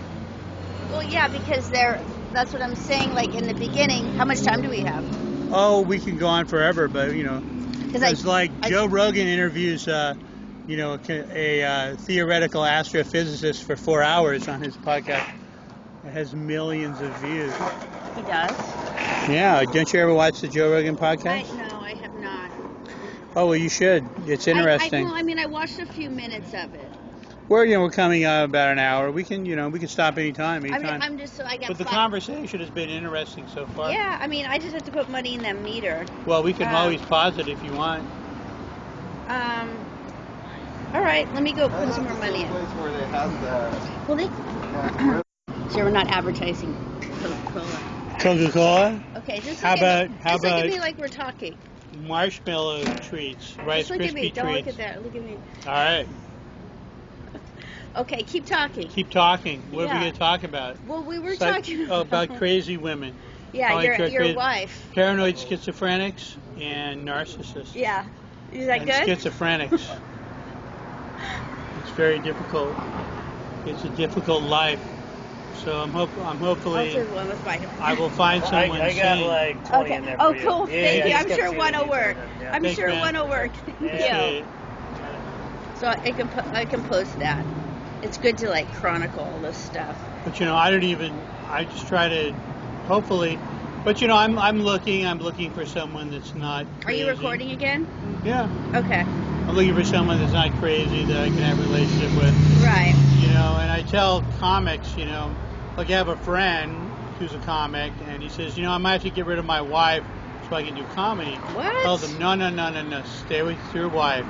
Well, yeah, because that's what I'm saying, like in the beginning. How much time do we have? Oh, we can go on forever, but, it's like Joe Rogan interviews, a theoretical astrophysicist for 4 hours on his podcast. It has millions of views. He does? Yeah. Don't you ever watch the Joe Rogan podcast? No, I have not. Oh, well, you should. It's interesting. I watched a few minutes of it. We're coming out about an hour. We can stop anytime. I got. But the conversation has been interesting so far. Yeah, I just have to put money in that meter. Well, we can always pause it if you want. All right, let me go put some more money in. Where they have the... So we're not advertising Coca-Cola. Coca-Cola? Okay, just look at me like we're talking. Marshmallow treats, Rice Krispie treats. Don't look at that. Look at me. All right. Okay, keep talking. Keep talking. What are we going to talk about? Well, we were talking about crazy women. Yeah, your wife. Paranoid schizophrenics and narcissists. Yeah. Is that good? Schizophrenics. It's very difficult. It's a difficult life. So I'm hopefully I will find someone. I got like 20 in there for you. Cool. Thank you. I'm sure one will work. I'm sure one will work. Thank you. So I can post that. It's good to like chronicle all this stuff. But I just try to hopefully. But I'm looking for someone that's not crazy. Are you recording again? Yeah. Okay. I'm looking for someone that's not crazy that I can have a relationship with. Right. And I tell comics, like I have a friend who's a comic, and he says, I might have to get rid of my wife so I can do comedy. What? I tell them, no, stay with your wife.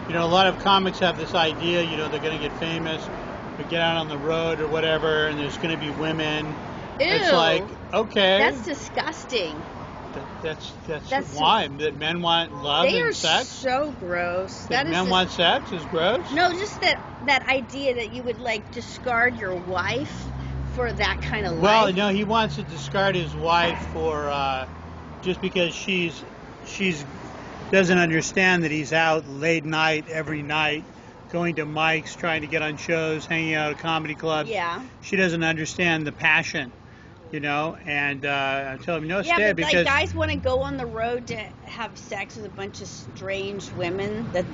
A lot of comics have this idea, they're going to get famous, or get out on the road or whatever, and there's going to be women. Ew. It's like, okay. That's disgusting. That's why that men want love and sex. They are so gross. That men want sex is gross. No, just that idea that you would like discard your wife for that kind of life. Well, no, he wants to discard his wife for just because she's doesn't understand that he's out late night every night, going to mics, trying to get on shows, hanging out at comedy clubs. Yeah. She doesn't understand the passion, and I tell him, no, stay, but because like guys want to go on the road to have sex with a bunch of strange women that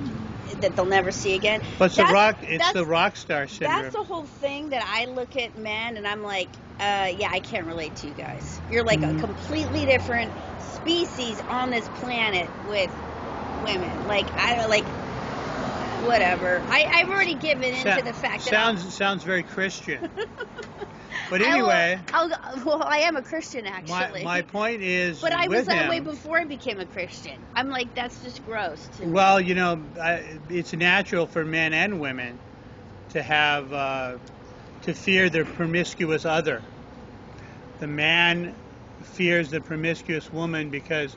they'll never see again. But it's the rock star syndrome. That's the whole thing that I look at men and I'm like, yeah, I can't relate to you guys. You're like a completely different species on this planet with women. Like whatever. I've already given into the fact that sounds very Christian. But anyway, I am a Christian actually. My point is, but I was that him, way before I became a Christian. I'm like, that's just gross to me. Well, it's natural for men and women to have to fear their promiscuous other. The man fears the promiscuous woman because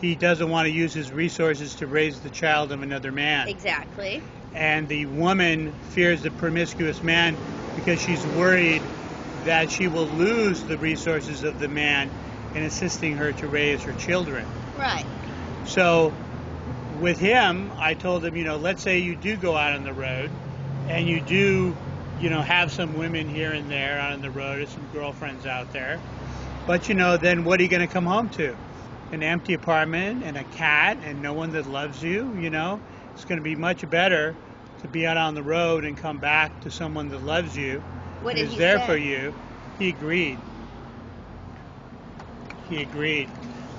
he doesn't want to use his resources to raise the child of another man. Exactly. And the woman fears the promiscuous man because she's worried that she will lose the resources of the man in assisting her to raise her children. Right. So with him, I told him, let's say you do go out on the road and you do, have some women here and there out on the road and some girlfriends out there. But, then what are you going to come home to? An empty apartment and a cat and no one that loves you, It's going to be much better to be out on the road and come back to someone that loves you. What did is he there say? For you. He agreed.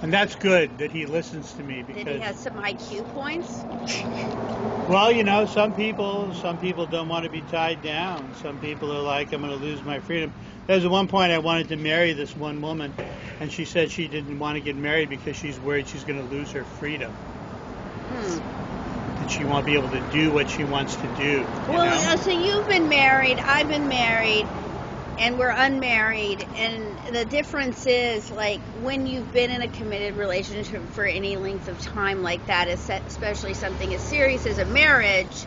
And that's good that he listens to me because did he have some IQ points? Well, some people don't want to be tied down. Some people are like, I'm going to lose my freedom. There was at one point I wanted to marry this one woman, and she said she didn't want to get married because she's worried she's going to lose her freedom. That she won't be able to do what she wants to do. Well, so you've been married, I've been married, and we're unmarried, and the difference is, like, when you've been in a committed relationship for any length of time like that, especially something as serious as a marriage,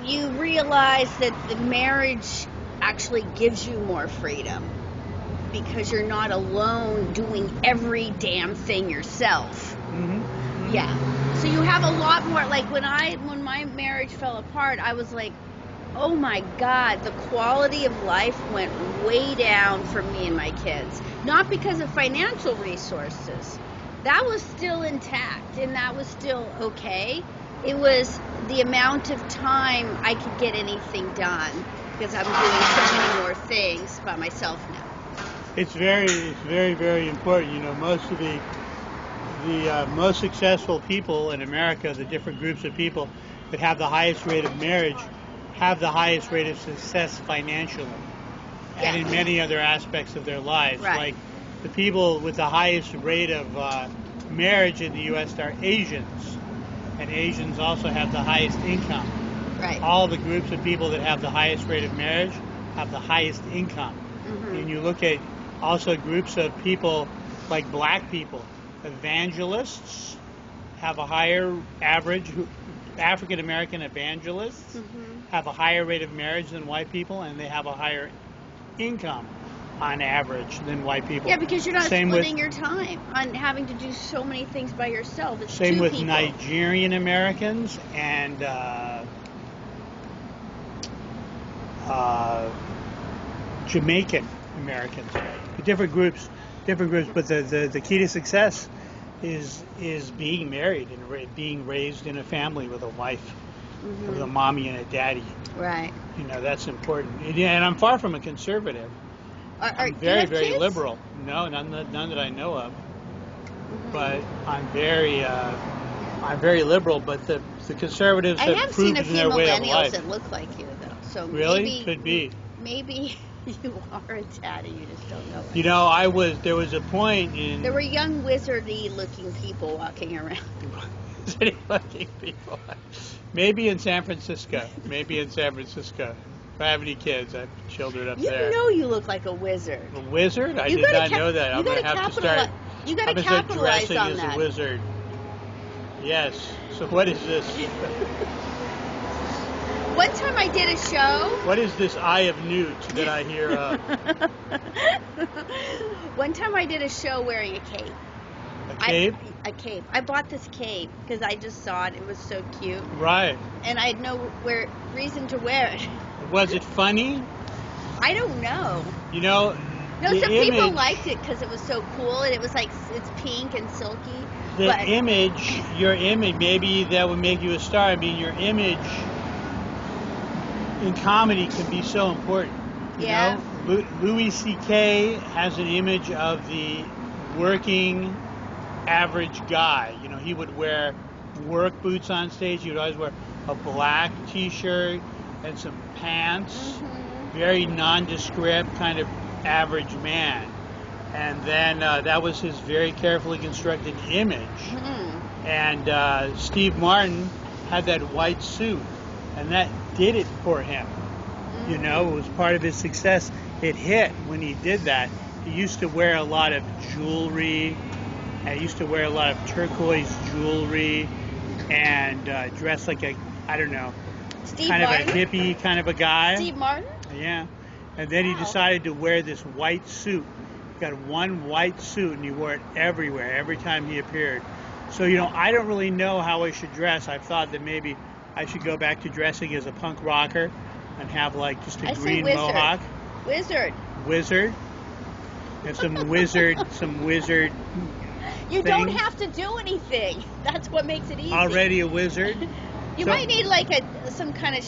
you realize that the marriage actually gives you more freedom because you're not alone doing every damn thing yourself. Mm-hmm. Yeah. So you have a lot more, like when my marriage fell apart, I was like, oh my God, the quality of life went way down for me and my kids. Not because of financial resources. That was still intact and that was still okay. It was the amount of time I could get anything done because I'm doing so many more things by myself now. It's very, very important. Most of the most successful people in America, the different groups of people that have the highest rate of marriage, have the highest rate of success financially and in many other aspects of their lives. Right. Like the people with the highest rate of marriage in the U.S. are Asians, and Asians also have the highest income. Right. All the groups of people that have the highest rate of marriage have the highest income. Mm-hmm. And you look at also groups of people like black people. Evangelists have a higher average. African American evangelists have a higher rate of marriage than white people, and they have a higher income on average than white people. Yeah, because you're not splitting your time on having to do so many things by yourself. It's same two with people. Nigerian Americans and Jamaican Americans. Different groups, but the key to success is being married and being raised in a family with a wife, with a mommy and a daddy. Right. That's important. And I'm far from a conservative. I'm very, very kids? liberal. No, none that I know of. But I'm very liberal. But the conservatives have proven their way of life. I have seen a few millennials that look like you, though. So really, could be. Maybe you are a daddy. You just don't know it. There was a point in. There were young wizardy-looking people walking around. Wizardy-looking people. Maybe in San Francisco. I have any kids. I have children up You there. know you look like a wizard. A wizard? I You did gotta not know that. I'm going to have to start. You got I'm to going to start capitalize dressing on as that. a wizard. Yes. So what is this? One time I did a show. What is this Eye of Newt that I hear? One time I did a show wearing a cape. A cape? A cape. I bought this cape because I just saw it. It was so cute. Right. And I had no reason to wear it. Was it funny? I don't know. You know, no, some people liked it because it was so cool and it was like it's pink and silky. Your image, maybe that would make you a star. I mean, your image in comedy can be so important. You know? Louis C.K. has an image of the working average guy. You know, he would wear work boots on stage. He would always wear a black T-shirt and some pants. Mm-hmm. Very nondescript, kind of average man. And then that was his very carefully constructed image. Mm-hmm. And Steve Martin had that white suit, and that did it for him. Mm-hmm. You know, it was part of his success. It hit when he did that. He used to wear a lot of jewelry. I used to wear a lot of turquoise jewelry and dress like a, I don't know, Steve kind Martin? of a hippie kind of a guy. Steve Martin? Yeah. And then he decided to wear this white suit. He got one white suit and he wore it everywhere, every time he appeared. So, you know, I don't really know how I should dress. I've thought that maybe I should go back to dressing as a punk rocker and have like just a green mohawk. Wizard. And some wizard You don't have to do anything. That's what makes it easy. Already a wizard. You might need like some kind of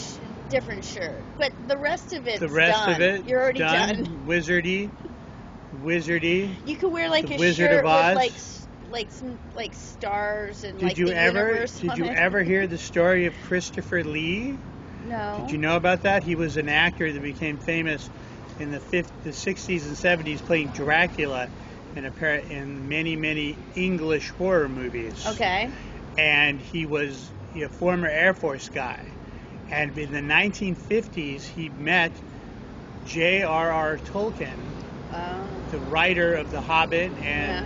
different shirt, but the rest of it's done. The rest of it, you're already done. Wizardy. You could wear like a Wizard shirt of Oz. with some stars and Did you ever hear the story of Christopher Lee? No. Did you know about that? He was an actor that became famous in the 60s and 70s playing Dracula in many English horror movies. Okay. And he was a former Air Force guy. And in the 1950s, he met J.R.R. Tolkien, the writer of The Hobbit and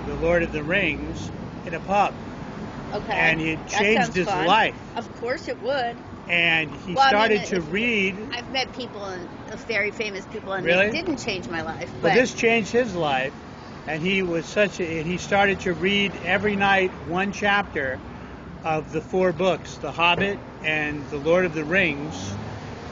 the Lord of the Rings, in a pub. Okay. And it changed his life. Of course it would. And he started to read. I've met people, very famous people, and really? It didn't change my life. But this changed his life, and he started to read every night one chapter of the 4 books, The Hobbit and The Lord of the Rings,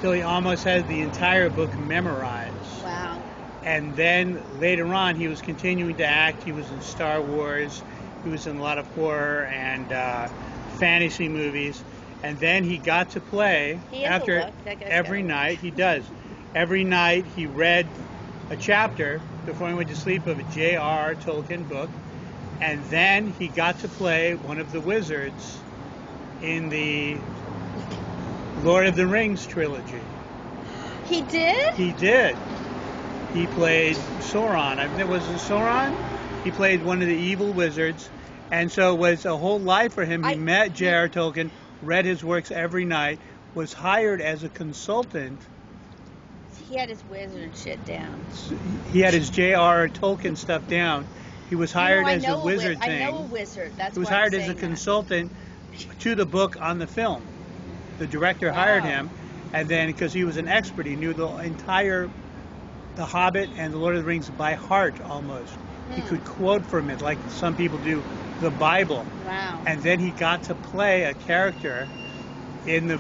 till he almost had the entire book memorized. Wow. And then later on, he was continuing to act. He was in Star Wars. He was in a lot of horror and fantasy movies. And then he got to play every night. He does. Every night he read a chapter before he went to sleep of a J.R.R. Tolkien book. And then he got to play one of the wizards in the Lord of the Rings trilogy. He did? He did. He played Sauron. Was it Sauron? He played one of the evil wizards. And so it was a whole life for him. He met J.R.R. Tolkien, read his works every night, was hired as a consultant. He had his wizard shit down. He had his J.R.R. Tolkien stuff down. He was hired as a wizard thing. I know a wizard. That's he was hired as a consultant to the book on the film. The director hired him, and then because he was an expert, he knew the entire The Hobbit and The Lord of the Rings by heart almost. He could quote from it like some people do the Bible. Wow. And then he got to play a character in the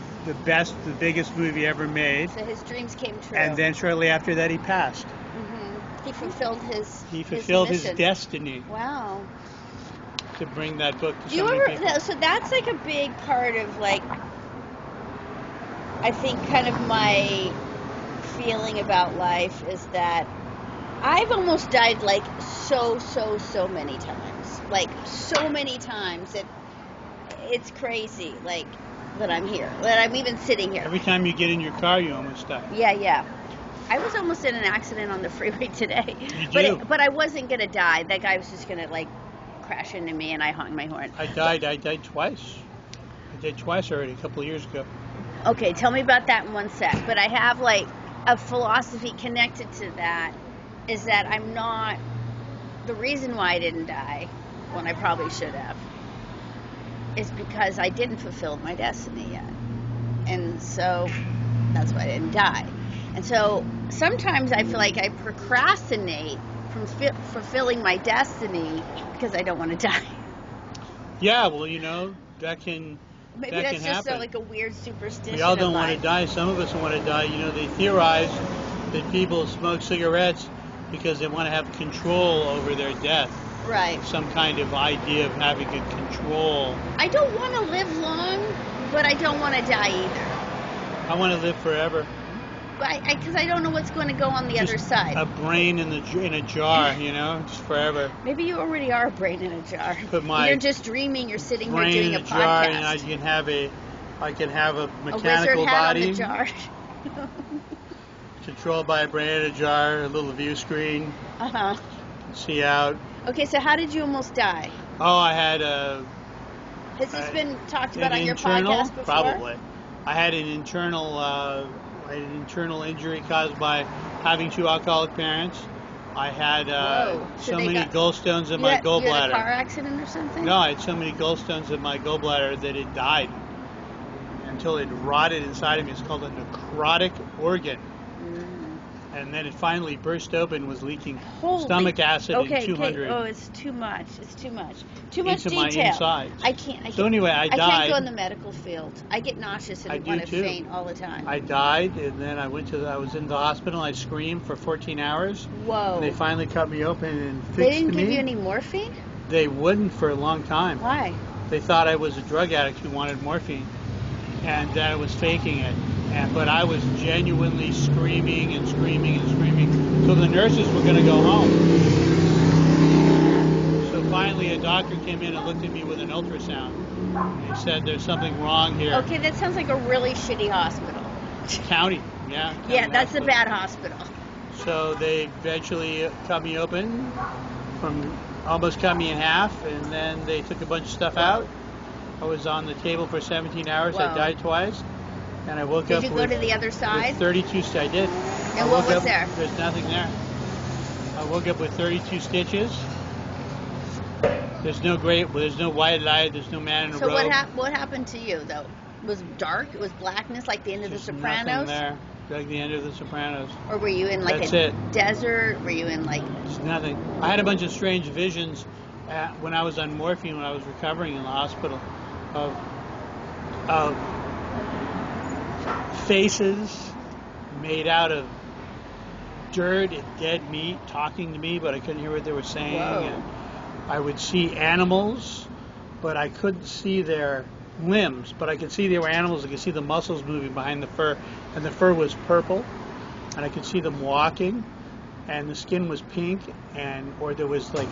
biggest movie ever made. So his dreams came true. And then shortly after that, he passed. He fulfilled his destiny. Wow. To bring that book to so many people. So that's like a big part of like, I think kind of my feeling about life is that I've almost died like so many times. Like so many times that it's crazy. Like that I'm here. That I'm even sitting here. Every time you get in your car, you almost die. Yeah. I was almost in an accident on the freeway today. But I wasn't gonna die. That guy was just gonna like crash into me, and I honked my horn. I died twice. I did twice already, a couple of years ago. Okay, tell me about that in one sec. But I have like a philosophy connected to that, is that I'm not, the reason why I didn't die when I probably should have is because I didn't fulfill my destiny yet. And so that's why I didn't die. And so sometimes I feel like I procrastinate from fulfilling my destiny because I don't want to die. Yeah, well, you know, that can Maybe that that's can just happen. like a weird superstition. We all don't of want to mine. die. Some of us want to die. You know, they theorize that people smoke cigarettes because they want to have control over their death. Right. Some kind of idea of having a control. I don't want to live long, but I don't want to die either. I want to live forever. Because I don't know what's going to go on the Just other side. A brain in a jar, you know, just forever. Maybe you already are a brain in a jar. Put my You're just dreaming. You're sitting here brain doing in a a jar, podcast. and I can have a a mechanical wizard hat body on the jar. controlled by a brain in a jar, a little view screen, see out. Okay, so how did you almost die? Oh, I had a. Has this been talked about on your internal, podcast before? probably. I had an internal injury caused by having two alcoholic parents. I had so many gallstones in my gallbladder. You had a car accident or something? No, I had so many gallstones in my gallbladder that it died until it rotted inside of me. It's called a necrotic organ. And then it finally burst open, was leaking stomach acid in 200. Okay. Oh, it's too much. It's too much. Too much into detail. My insides. I can't. So anyway, I died. I can't go in the medical field. I get nauseous and want to faint all the time. I died, and then I was in the hospital. And I screamed for 14 hours. Whoa. And they finally cut me open and fixed me. They didn't give you any morphine? They wouldn't for a long time. Why? They thought I was a drug addict who wanted morphine, and that I was faking it. But I was genuinely screaming and screaming and screaming till the nurses were going to go home. So finally a doctor came in and looked at me with an ultrasound. He said, there's something wrong here. Okay, that sounds like a really shitty hospital. County, yeah. Yeah, that's a bad hospital. So they eventually cut me open, almost cut me in half, and then they took a bunch of stuff out. I was on the table for 17 hours. Whoa. I died twice. And I woke up. Did you go to the other side? 32. I did. And what was there? There's nothing there. I woke up with 32 stitches. There's no white light. There's no man in a robe. So what happened to you though? It was dark. It was blackness, like the end of The Sopranos. Nothing there, like the end of The Sopranos. Or were you in like a desert? Were you in like? Just nothing. I had a bunch of strange visions when I was on morphine when I was recovering in the hospital of faces made out of dirt and dead meat talking to me, but I couldn't hear what they were saying. Whoa. And I would see animals, but I couldn't see their limbs, but I could see they were animals. I could see the muscles moving behind the fur, and the fur was purple, and I could see them walking, and the skin was pink, or there was like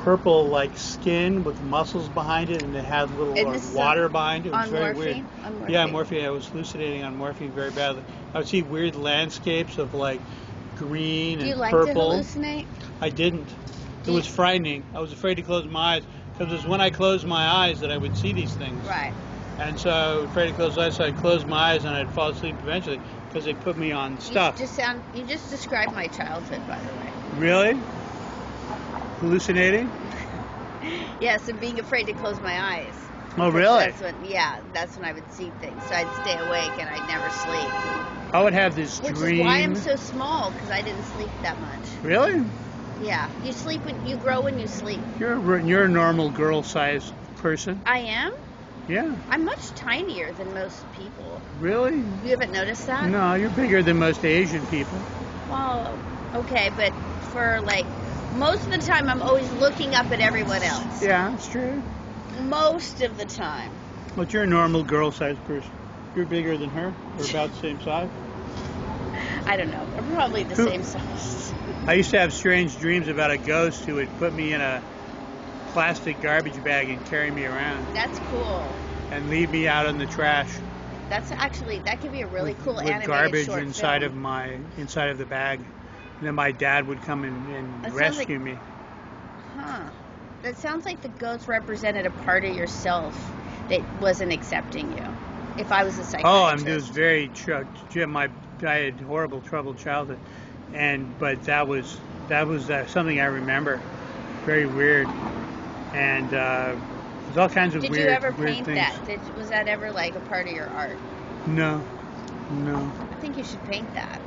purple like skin with muscles behind it, and it had little water behind it. It was very weird. Yeah, morphine. I was hallucinating on morphine very badly. I would see weird landscapes of like green and purple. Do you like to hallucinate? I didn't. It was frightening. I was afraid to close my eyes because it was when I closed my eyes that I would see these things. Right. And so I was afraid to close my eyes, so I'd close my eyes and I'd fall asleep eventually because they put me on stuff. You just described my childhood, by the way. Really? Hallucinating? Yes, and being afraid to close my eyes. Oh, really? That's when I would see things. So I'd stay awake and I'd never sleep. I would have this dream. Which is why I'm so small, because I didn't sleep that much. Really? Yeah. You grow when you sleep. You're a normal girl-sized person. I am? Yeah. I'm much tinier than most people. Really? You haven't noticed that? No, you're bigger than most Asian people. Well, okay, but for like most of the time I'm always looking up at everyone else. Yeah, that's true. Most of the time. But you're a normal girl-sized person. You're bigger than her? Or about the same size? I don't know. We're probably the same size. I used to have strange dreams about a ghost who would put me in a plastic garbage bag and carry me around. That's cool. And leave me out in the trash. That could be a really cool with animated garbage short inside film. of the bag. And then my dad would come and rescue me. Huh. That sounds like the ghost represented a part of yourself that wasn't accepting you. if I was a psychiatrist? Oh, it was very Jim. I had horrible, troubled childhood, but that was something I remember. Very weird, and there's all kinds of Did weird. you ever weird paint things. that? Was that ever like a part of your art? No. I think you should paint that.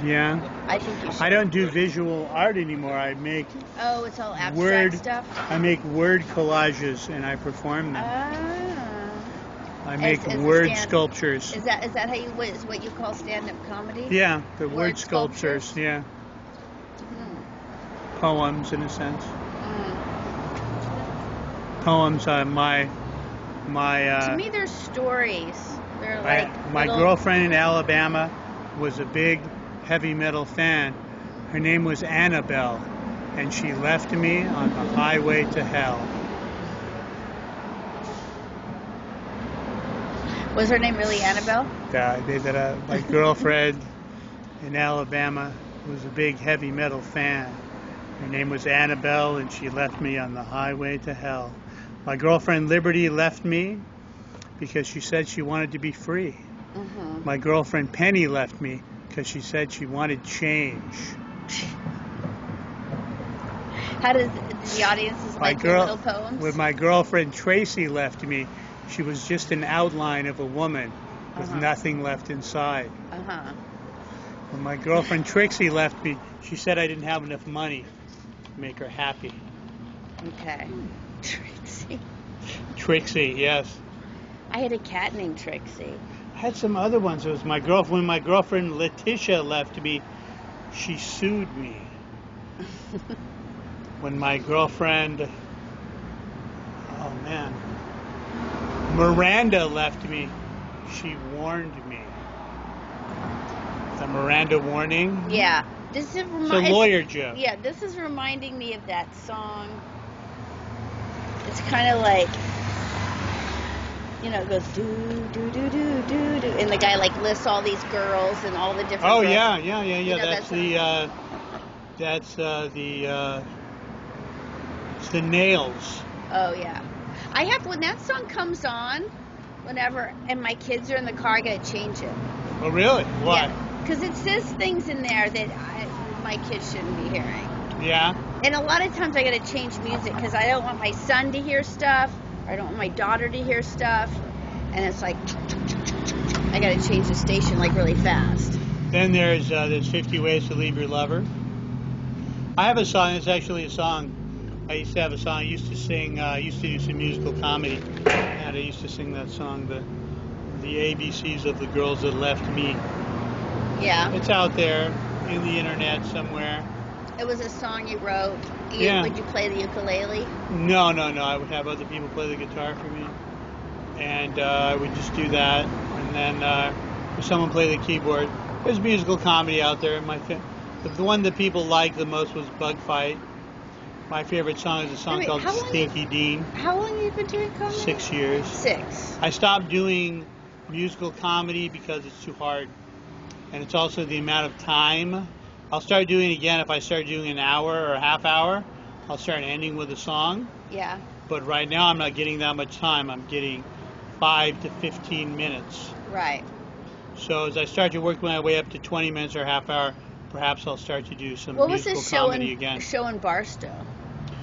Yeah. I think you should. I don't do visual art anymore. I make. Oh, it's all abstract stuff. I make word collages and I perform them. Ah. I make word sculptures. Is that how you what you call stand-up comedy? Yeah, the word sculptures. Yeah. Poems, in a sense. Poems. My. To me, they're stories. They're like my girlfriend in Alabama was a big heavy metal fan. Her name was Annabelle, and she left me on the highway to hell. Was her name really Annabelle? My girlfriend in Alabama was a big heavy metal fan. Her name was Annabelle, and she left me on the highway to hell. My girlfriend Liberty left me because she said she wanted to be free. Mm-hmm. My girlfriend Penny left me because she said she wanted change. How does the audiences like your little poems? When my girlfriend Tracy left me, she was just an outline of a woman with nothing left inside. When my girlfriend Trixie left me, she said I didn't have enough money to make her happy. Okay. Trixie. Trixie, yes. I had a cat named Trixie. I had some other ones. It was my girlfriend. When my girlfriend Letitia left me, she sued me. When my girlfriend, Miranda left me, she warned me. The Miranda warning? Yeah. It's a lawyer joke. Yeah, this is reminding me of that song. It's kind of like, it goes do do do do do do, and the guy like lists all these girls and all the different. Oh girls. Yeah. That's it's the Nails. Oh yeah, I have when that song comes on, whenever, and my kids are in the car, I gotta change it. Oh really? Why? Yeah, because it says things in there that my kids shouldn't be hearing. Yeah. And a lot of times I gotta change music because I don't want my son to hear stuff. I don't want my daughter to hear stuff, and it's like I gotta change the station like really fast. Then there's 50 Ways to Leave Your Lover. I have a song. It's actually a song. I used to have a song. I used to sing. I used to do some musical comedy, and I used to sing that song, the ABCs of the Girls That Left Me. Yeah. It's out there in the internet somewhere. It was a song you wrote. Yeah. Would you play the ukulele? No. I would have other people play the guitar for me, and I would just do that. And then someone play the keyboard. There's musical comedy out there. The one that people liked the most was Bug Fight. My favorite song is a song called Stinky Dean. How long have you been doing comedy? 6 years. 6. I stopped doing musical comedy because it's too hard, and it's also the amount of time. I'll start doing it again if I start doing an hour or a half hour. I'll start ending with a song. Yeah. But right now I'm not getting that much time. I'm getting 5 to 15 minutes. Right. So as I start to work my way up to 20 minutes or a half hour, perhaps I'll start to do some musical comedy again. What was this show in Barstow?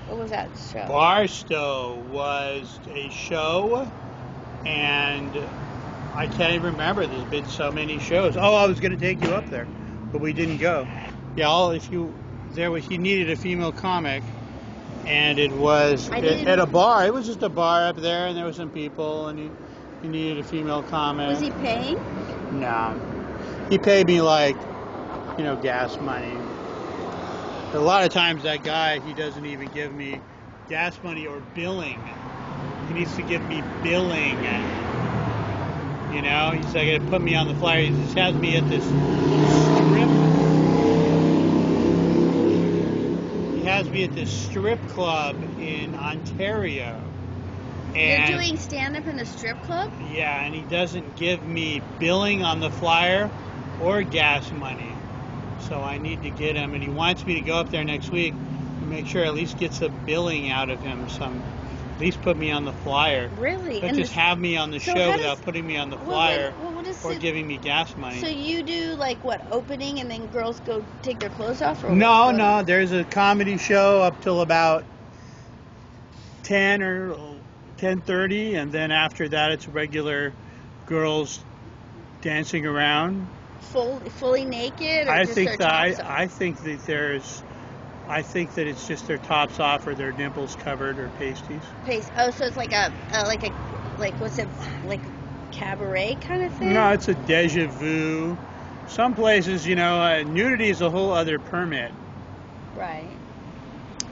What was that show? Barstow was a show, and I can't even remember. There's been so many shows. Oh, I was going to take you up there, but we didn't go. Yeah, he needed a female comic, and it was at a bar. It was just a bar up there, and there were some people, and he needed a female comic. Was he paying? No. He paid me gas money. A lot of times that guy, he doesn't even give me gas money or billing. He needs to give me billing. He's like, gonna put me on the flyer. He just has me at this strip. He has me at this strip club in Ontario. And you're doing stand-up in a strip club? Yeah, and he doesn't give me billing on the flyer or gas money. So I need to get him, and he wants me to go up there next week and make sure at least get some billing out of him, some At least put me on the flyer. Really? Don't just have me on the show without putting me on the flyer or giving me gas money. So you do like what, opening and then girls go take their clothes off? Or No. There's a comedy show up till about 10 or 10:30, and then after that it's regular girls dancing around. Fully naked? Or I just think their that tops off? I think that it's just their tops off or their nipples covered or pasties. Oh, so it's like what's it, like cabaret kind of thing? No, it's a deja vu. Some places, nudity is a whole other permit. Right.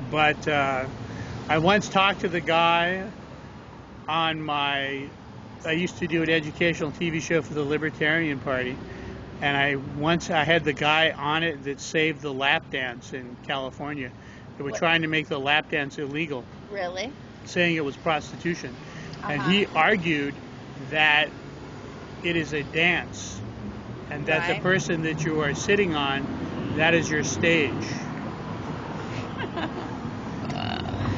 But I once talked to the guy on I used to do an educational TV show for the Libertarian Party, and I had the guy on it that saved the lap dance in California. They were trying to make the lap dance illegal. Really? Saying it was prostitution. And he argued that it is a dance, and that the person that you are sitting on, that is your stage.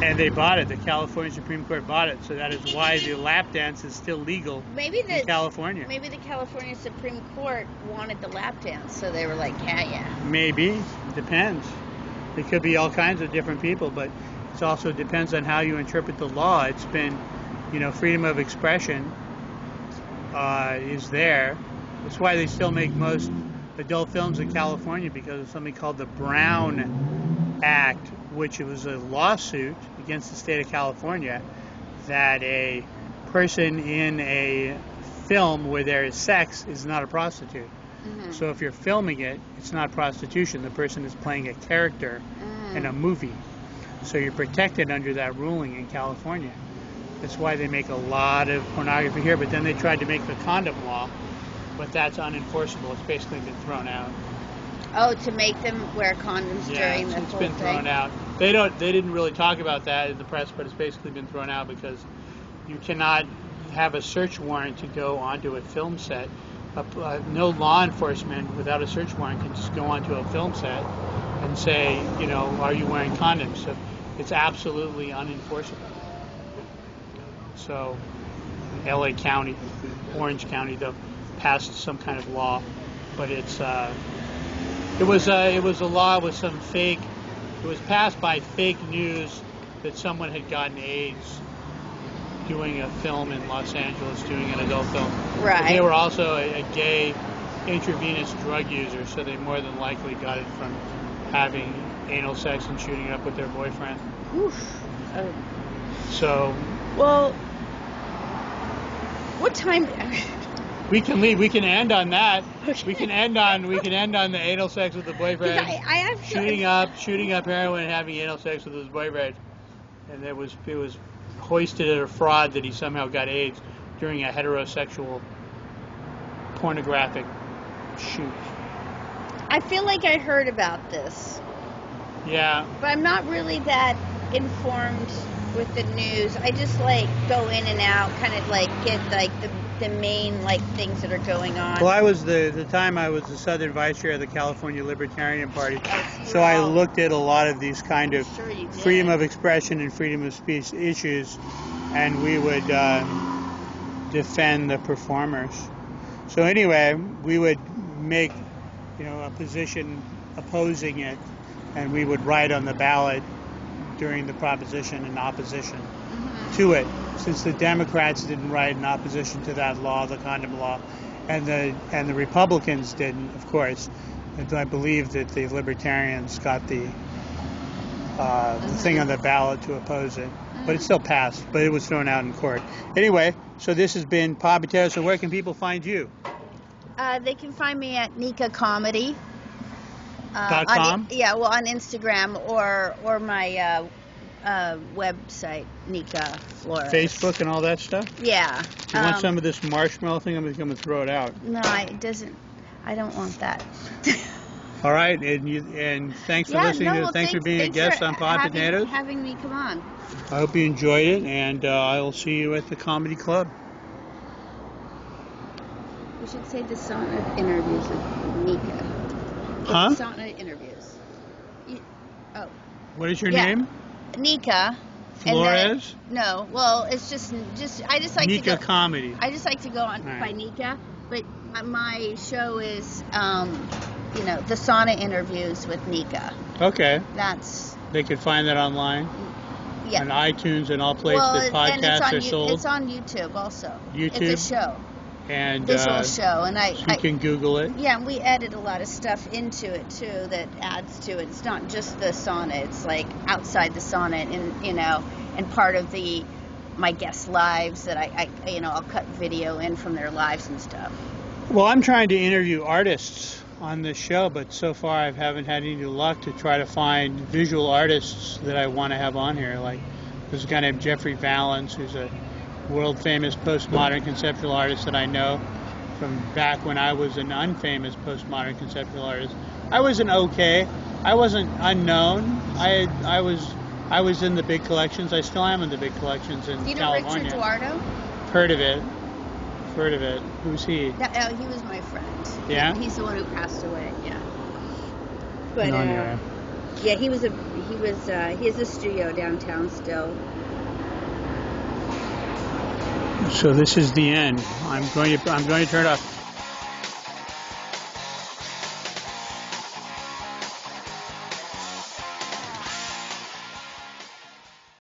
And they bought it. The California Supreme Court bought it, so that is why the lap dance is still legal in California. Maybe the California Supreme Court wanted the lap dance, so they were like, yeah. Maybe. Depends. It could be all kinds of different people, but it also depends on how you interpret the law. It's been, freedom of expression is there. That's why they still make most adult films in California, because of something called the Brown Act, which was a lawsuit against the state of California that a person in a film where there is sex is not a prostitute. Mm-hmm. So if you're filming it, it's not prostitution. The person is playing a character in a movie. So you're protected under that ruling in California. That's why they make a lot of pornography here. But then they tried to make the condom law, but that's unenforceable. It's basically been thrown out. Oh, to make them wear condoms during the whole thing? It's been thrown out. They didn't really talk about that in the press, but it's basically been thrown out because you cannot have a search warrant to go onto a film set. No law enforcement without a search warrant can just go onto a film set and say, are you wearing condoms? So it's absolutely unenforceable. So LA County, Orange County, though, passed some kind of law, but it was a law with some fake. It was passed by fake news that someone had gotten AIDS doing a film in Los Angeles, doing an adult film. Right. But they were also a gay intravenous drug user, so they more than likely got it from having anal sex and shooting it up with their boyfriend. Oof. Oh. So. Well, what time? We can leave. We can end on that. Okay. We can end on the anal sex with the boyfriend. Shooting up heroin and having anal sex with his boyfriend, and it was hoisted as a fraud that he somehow got AIDS during a heterosexual pornographic shoot. I feel like I heard about this. Yeah. But I'm not really that informed with the news. I just go in and out, kind of get the main things that are going on. Well, I was the time I was the Southern Vice Chair of the California Libertarian Party, so I looked at a lot of these kind of freedom of expression and freedom of speech issues, and we would defend the performers. So anyway, we would make a position opposing it, and we would write on the ballot during the proposition in opposition to it. Since the Democrats didn't write in opposition to that law, the condom law, and the Republicans didn't, of course, and I believe that the Libertarians got the thing on the ballot to oppose it. But it still passed, but it was thrown out in court. Anyway, so this has been Poppy. So where can people find you? They can find me at Nica Comedy. .com? On Instagram or my website, Nica Flores. Facebook and all that stuff? Yeah. You want some of this marshmallow thing? I'm going to throw it out. No, it doesn't. I don't want that. All right, and thanks for listening. Thanks for being a guest on Pod Potatoes. Having me come on. I hope you enjoyed it, and I will see you at the Comedy Club. We should say the sauna interviews with Nica. Huh? Sauna interviews. What is your name? Nica Flores? No, well, it's just I just like Nica to go, comedy. I just like to go on Right. by Nica, but my show is the sauna interviews with Nica. Okay. That's They can find that online on iTunes and all places that podcasts are sold. It's on YouTube also. YouTube? It's a show. And Visual show, and you can Google it. Yeah, and we edit a lot of stuff into it too that adds to it. It's not just the sauna; it's like outside the sauna, and part of my guests' lives that I'll cut video in from their lives and stuff. Well, I'm trying to interview artists on this show, but so far I haven't had any luck to try to find visual artists that I want to have on here. Like there's a guy named Jeffrey Valens, who's a world-famous postmodern conceptual artist that I know from back when I was an unfamous postmodern conceptual artist. I was I wasn't unknown. I was in the big collections. I still am in the big collections in California. Richard Duardo? Heard of it. Who's he? He was my friend. Yeah? He's the one who passed away. Yeah. But yeah, he has a studio downtown still. So this is the end. I'm going to turn it off.